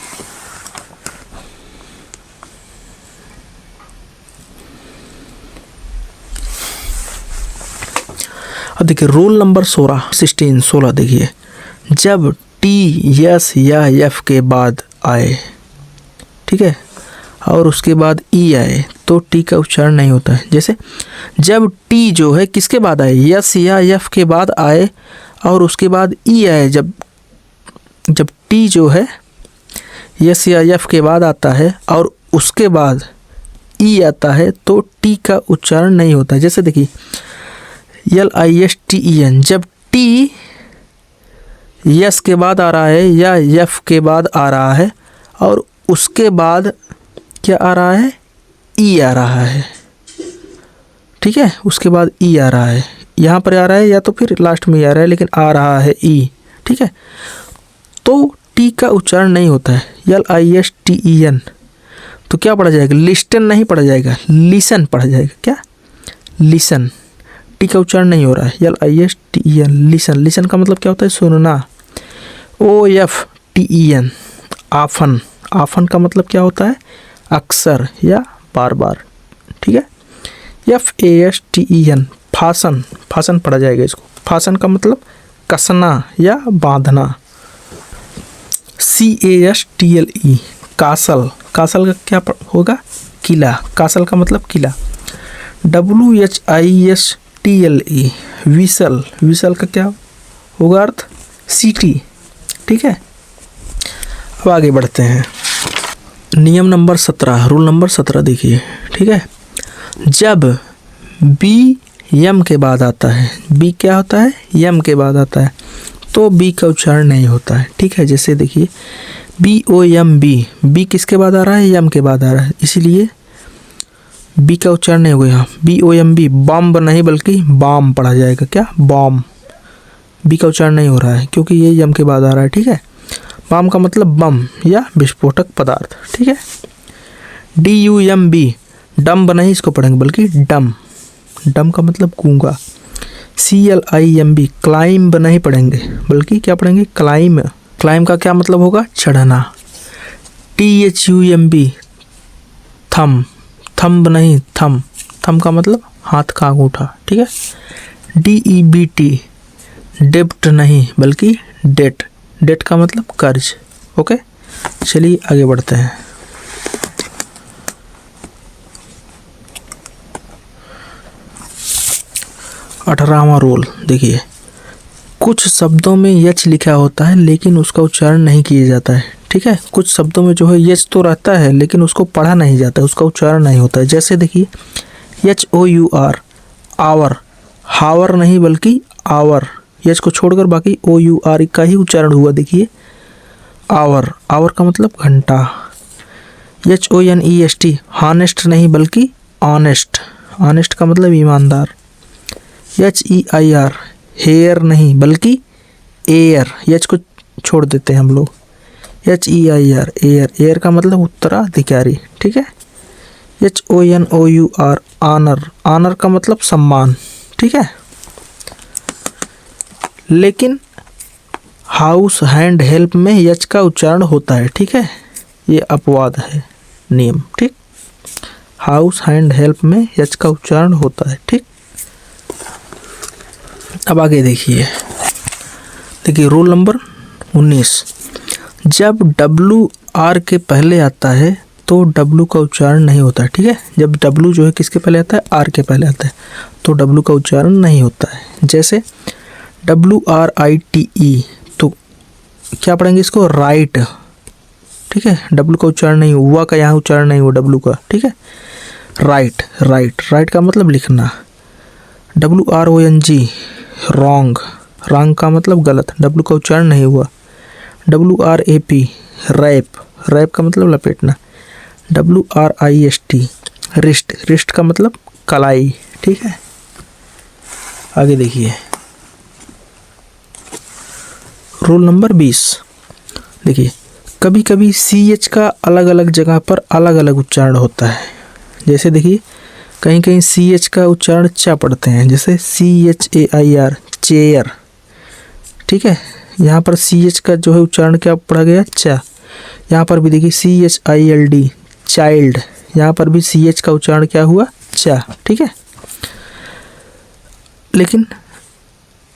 [SPEAKER 1] अब देखिए रूल नंबर 16, देखिए, जब T, S या F के बाद आए, ठीक है, और उसके बाद E आए तो टी का उच्चारण नहीं होता है। जैसे जब टी जो है किसके बाद आए? यस या एफ के बाद आए और उसके बाद ई आए। जब टी जो है यस या एफ के बाद आता है और उसके बाद ई आता है तो टी का उच्चारण नहीं होता है। जैसे देखिए LISTEN, जब टी यस के बाद आ रहा है या एफ के बाद आ रहा है और उसके बाद क्या आ रहा है? ई आ रहा है, ठीक है। उसके बाद ई आ रहा है, यहाँ पर आ रहा है या तो फिर लास्ट में आ रहा है, लेकिन आ रहा है ई, ठीक है। तो टी का उच्चारण नहीं होता है। LISTEN, तो क्या पढ़ा जाएगा? लिस्टन नहीं पढ़ा जाएगा, लिसन पढ़ा जाएगा। क्या? लिसन। टी का उच्चारण नहीं हो रहा है। LISTEN, listen. लिसन का मतलब क्या होता है? सुनना। OFTEN, आफन। आफन का मतलब क्या होता है? अक्सर या बार बार, ठीक है। FASTEN, fasten. फासन पढ़ा जाएगा इसको। फासन का मतलब कसना या बांधना। CASTLE, castle. कासल का क्या होगा? किला। कासल का मतलब किला। WHISTLE, whistle. विसल का क्या होगा अर्थ? सीटी, ठीक है। अब आगे बढ़ते हैं। नियम नंबर 17, रूल नंबर 17 देखिए, ठीक है। जब बी यम के बाद आता है, बी क्या होता है? यम के बाद आता है, तो बी का उच्चारण नहीं होता है, ठीक है। जैसे देखिए BOMB, बी किसके बाद आ रहा है? यम के बाद आ रहा है, इसीलिए बी का उच्चारण नहीं होगा यहाँ। BOMB, बॉम्ब नहीं बल्कि बाम पढ़ा जाएगा। क्या? बॉम्ब। बी का उच्चारण नहीं हो रहा है क्योंकि ये यम के बाद आ रहा है, ठीक है। बम का मतलब बम या विस्फोटक पदार्थ, ठीक है। DUMB डम्ब नहीं इसको पढ़ेंगे बल्कि डम, डम का मतलब गूंगा। CLIMB क्लाइंब नहीं पढ़ेंगे बल्कि क्या पढ़ेंगे, क्लाइम। क्लाइम का क्या मतलब होगा, चढ़ना। THUMB थम, थम्ब नहीं थम, थम का मतलब हाथ का अंगूठा, ठीक है। DEBT डेब्ट नहीं बल्कि डेट, डेट का मतलब कर्ज, ओके। चलिए आगे बढ़ते हैं। अठारहवां रूल देखिए, कुछ शब्दों में यच लिखा होता है लेकिन उसका उच्चारण नहीं किया जाता है, ठीक है। कुछ शब्दों में जो है यच तो रहता है लेकिन उसको पढ़ा नहीं जाता है, उसका उच्चारण नहीं होता है। जैसे देखिए HOUR आवर, हावर नहीं बल्कि आवर, यच को छोड़कर बाकी OUR का ही उच्चारण हुआ। देखिए आवर, आवर का मतलब घंटा। HONEST हॉनेस्ट नहीं बल्कि ऑनेस्ट, ऑनेस्ट का मतलब ईमानदार। HEIR हेयर नहीं बल्कि एयर, यच को छोड़ देते हैं हम लोग। HEIR एयर, एयर का मतलब उत्तराधिकारी, ठीक है। HONOUR ऑनर, ऑनर का मतलब सम्मान, ठीक है। लेकिन हाउस हैंड हेल्प में यच का उच्चारण होता है, ठीक है। ये अपवाद है नियम, ठीक। हाउस हैंड हेल्प में यच का उच्चारण होता है, ठीक। अब आगे देखिए, देखिए रूल नंबर 19, जब WR के पहले आता है तो W का उच्चारण नहीं होता है, ठीक है। जब W जो है किसके पहले आता है, R के पहले आता है, तो W का उच्चारण नहीं होता है। जैसे WRITE तो क्या पढ़ेंगे इसको, राइट, ठीक है। W का उच्चारण नहीं हुआ, का यहाँ उच्चारण नहीं हुआ W का, ठीक है। राइट, राइट, राइट का मतलब लिखना। WRONG रॉन्ग, रॉन्ग का मतलब गलत, W का उच्चारण नहीं हुआ। WRAP रैप, रैप का मतलब लपेटना। WRIST रिस्ट, रिस्ट का मतलब कलाई, ठीक है। आगे देखिए रूल नंबर 20, देखिए कभी कभी CH का अलग अलग जगह पर अलग अलग उच्चारण होता है। जैसे देखिए कहीं कहीं CH का उच्चारण चा पढ़ते हैं, जैसे CHAIR चेयर, ठीक है। यहाँ पर CH का जो है उच्चारण क्या पढ़ा गया, चा। यहाँ पर भी देखिए CHILD चाइल्ड, यहाँ पर भी CH का उच्चारण क्या हुआ, चा, ठीक है। लेकिन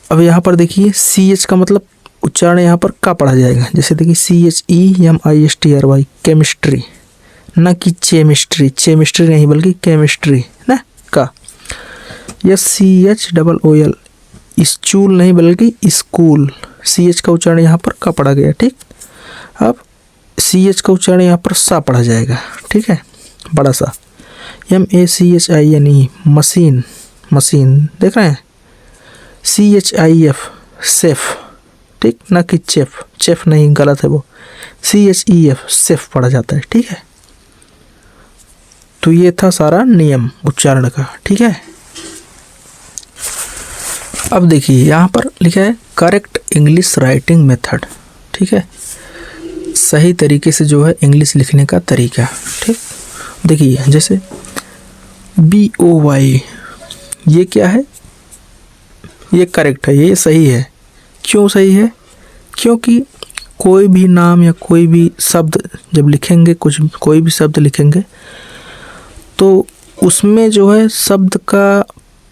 [SPEAKER 1] अब यहाँ पर देखिए CH का मतलब उच्चारण यहाँ पर का पढ़ा जाएगा। जैसे देखिए CHEMISTRY केमिस्ट्री, न कि चेमिस्ट्री, चेमिस्ट्री नहीं बल्कि केमिस्ट्री ना का। SCHOOL स्चूल नहीं बल्कि स्कूल, CH का उच्चारण यहाँ पर का पढ़ा गया, ठीक। अब CH का उच्चारण यहाँ पर सा पढ़ा जाएगा, ठीक है, बड़ा सा। MACHINE मशीन, मशीन देख रहे हैं। CHIF सेफ, ठीक, ना कि चेफ, चेफ नहीं गलत है वो, CHEF सेफ पढ़ा जाता है, ठीक है। तो ये था सारा नियम उच्चारण का, ठीक है। अब देखिए यहाँ पर लिखा है करेक्ट इंग्लिश राइटिंग मेथड, ठीक है, सही तरीके से जो है इंग्लिश लिखने का तरीका, ठीक। देखिए जैसे BOY ये क्या है, ये करेक्ट है, ये सही है। क्यों सही है, क्योंकि कोई भी नाम या कोई भी शब्द जब लिखेंगे, कोई भी शब्द लिखेंगे तो उसमें जो है शब्द का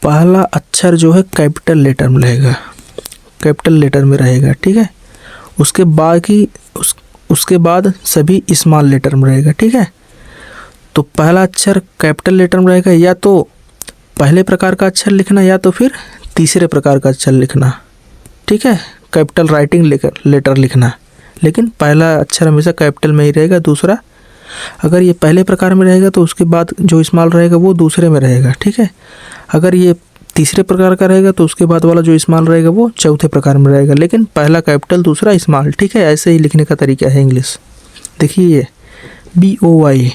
[SPEAKER 1] पहला अक्षर जो है कैपिटल लेटर में रहेगा, कैपिटल लेटर में रहेगा, ठीक है। उसके बाकी उसके बाद सभी स्मॉल लेटर में रहेगा, ठीक है। तो पहला अक्षर कैपिटल लेटर में रहेगा, या तो पहले प्रकार का अक्षर लिखना या तो फिर तीसरे प्रकार का अक्षर लिखना, ठीक है। कैपिटल राइटिंग लेटर लिखना, लेकिन पहला अक्षर हमेशा कैपिटल में ही रहेगा, दूसरा अगर ये पहले प्रकार में रहेगा तो उसके बाद जो स्मॉल रहेगा वो दूसरे में रहेगा, ठीक है। अगर ये तीसरे प्रकार का रहेगा तो उसके बाद वाला जो स्मॉल रहेगा वो चौथे प्रकार में रहेगा, लेकिन पहला कैपिटल दूसरा स्मॉल, ठीक है। ऐसे ही लिखने का तरीका है इंग्लिश। देखिए ये BOY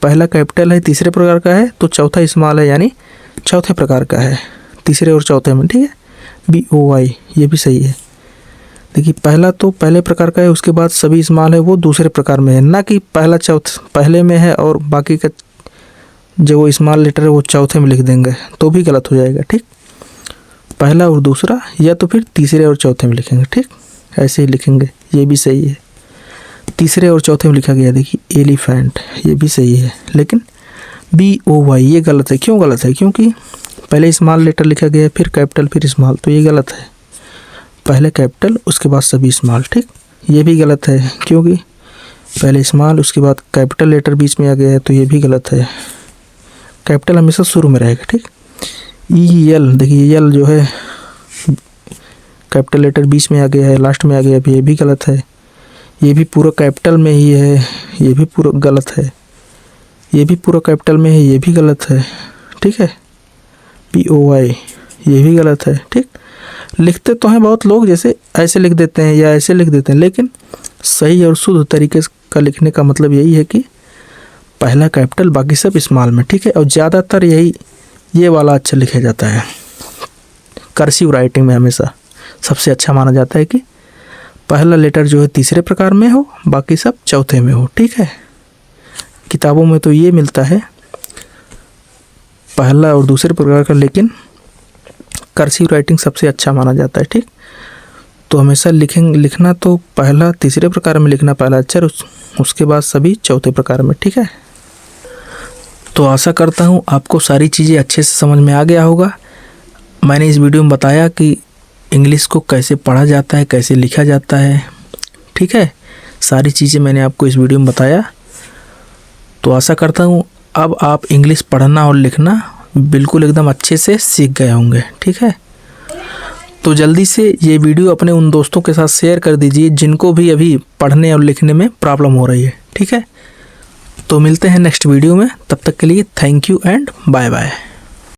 [SPEAKER 1] पहला कैपिटल है, तीसरे प्रकार का है, तो चौथा स्मॉल है, यानी चौथे प्रकार का है, तीसरे और चौथे में, ठीक है। BOY ये भी सही है। देखिए पहला तो पहले प्रकार का है, उसके बाद सभी स्मॉल है वो दूसरे प्रकार में है, ना कि पहला पहले में है और बाकी का जो वो स्मॉल लेटर है वो चौथे में लिख देंगे तो भी गलत हो जाएगा। ठीक, पहला और दूसरा या तो फिर तीसरे और चौथे में लिखेंगे। ठीक, ऐसे ही लिखेंगे, ये भी सही है। तीसरे और चौथे में लिखा गया देखिए एलिफेंट, ये भी सही है, लेकिन BOY ये गलत है। क्यों गलत है? क्योंकि पहले स्मॉल लेटर लिखा गया फिर कैपिटल फिर स्मॉल, तो ये गलत है। पहले कैपिटल उसके बाद सभी स्मॉल। ठीक, ये भी गलत है क्योंकि पहले स्मॉल उसके बाद कैपिटल लेटर बीच में आ गया है, तो ये भी गलत है। कैपिटल हमेशा शुरू में रहेगा। ठीक, EL देखिए यल जो है कैपिटल लेटर बीच में आ गया है, लास्ट में आ गया है, ये भी गलत है। ये भी पूरा कैपिटल में ही है, ये भी पूरा गलत है। ये भी पूरा कैपिटल में है, ये भी गलत है। ठीक है, POY ये भी गलत है। ठीक, लिखते तो हैं बहुत लोग, जैसे ऐसे लिख देते हैं या ऐसे लिख देते हैं, लेकिन सही और शुद्ध तरीके का लिखने का मतलब यही है कि पहला कैपिटल बाकी सब स्मॉल में। ठीक है, और ज़्यादातर यही ये वाला अच्छा लिखा जाता है। कर्सिव राइटिंग में हमेशा सबसे अच्छा माना जाता है कि पहला लेटर जो है तीसरे प्रकार में हो, बाकी सब चौथे में हो। ठीक है, किताबों में तो ये मिलता है पहला और दूसरे प्रकार का, लेकिन कर्सिव राइटिंग सबसे अच्छा माना जाता है। ठीक, तो हमेशा लिखना तो पहला तीसरे प्रकार में लिखना पहला अक्षर, उसके बाद सभी चौथे प्रकार में। ठीक है, तो आशा करता हूँ आपको सारी चीज़ें अच्छे से समझ में आ गया होगा। मैंने इस वीडियो में बताया कि इंग्लिश को कैसे पढ़ा जाता है, कैसे लिखा जाता है। ठीक है, सारी चीज़ें मैंने आपको इस वीडियो में बताया। तो आशा करता हूँ अब आप इंग्लिश पढ़ना और लिखना बिल्कुल एकदम अच्छे से सीख गए होंगे। ठीक है, तो जल्दी से ये वीडियो अपने उन दोस्तों के साथ शेयर कर दीजिए जिनको भी अभी पढ़ने और लिखने में प्रॉब्लम हो रही है। ठीक है, तो मिलते हैं नेक्स्ट वीडियो में, तब तक के लिए thank you and bye bye.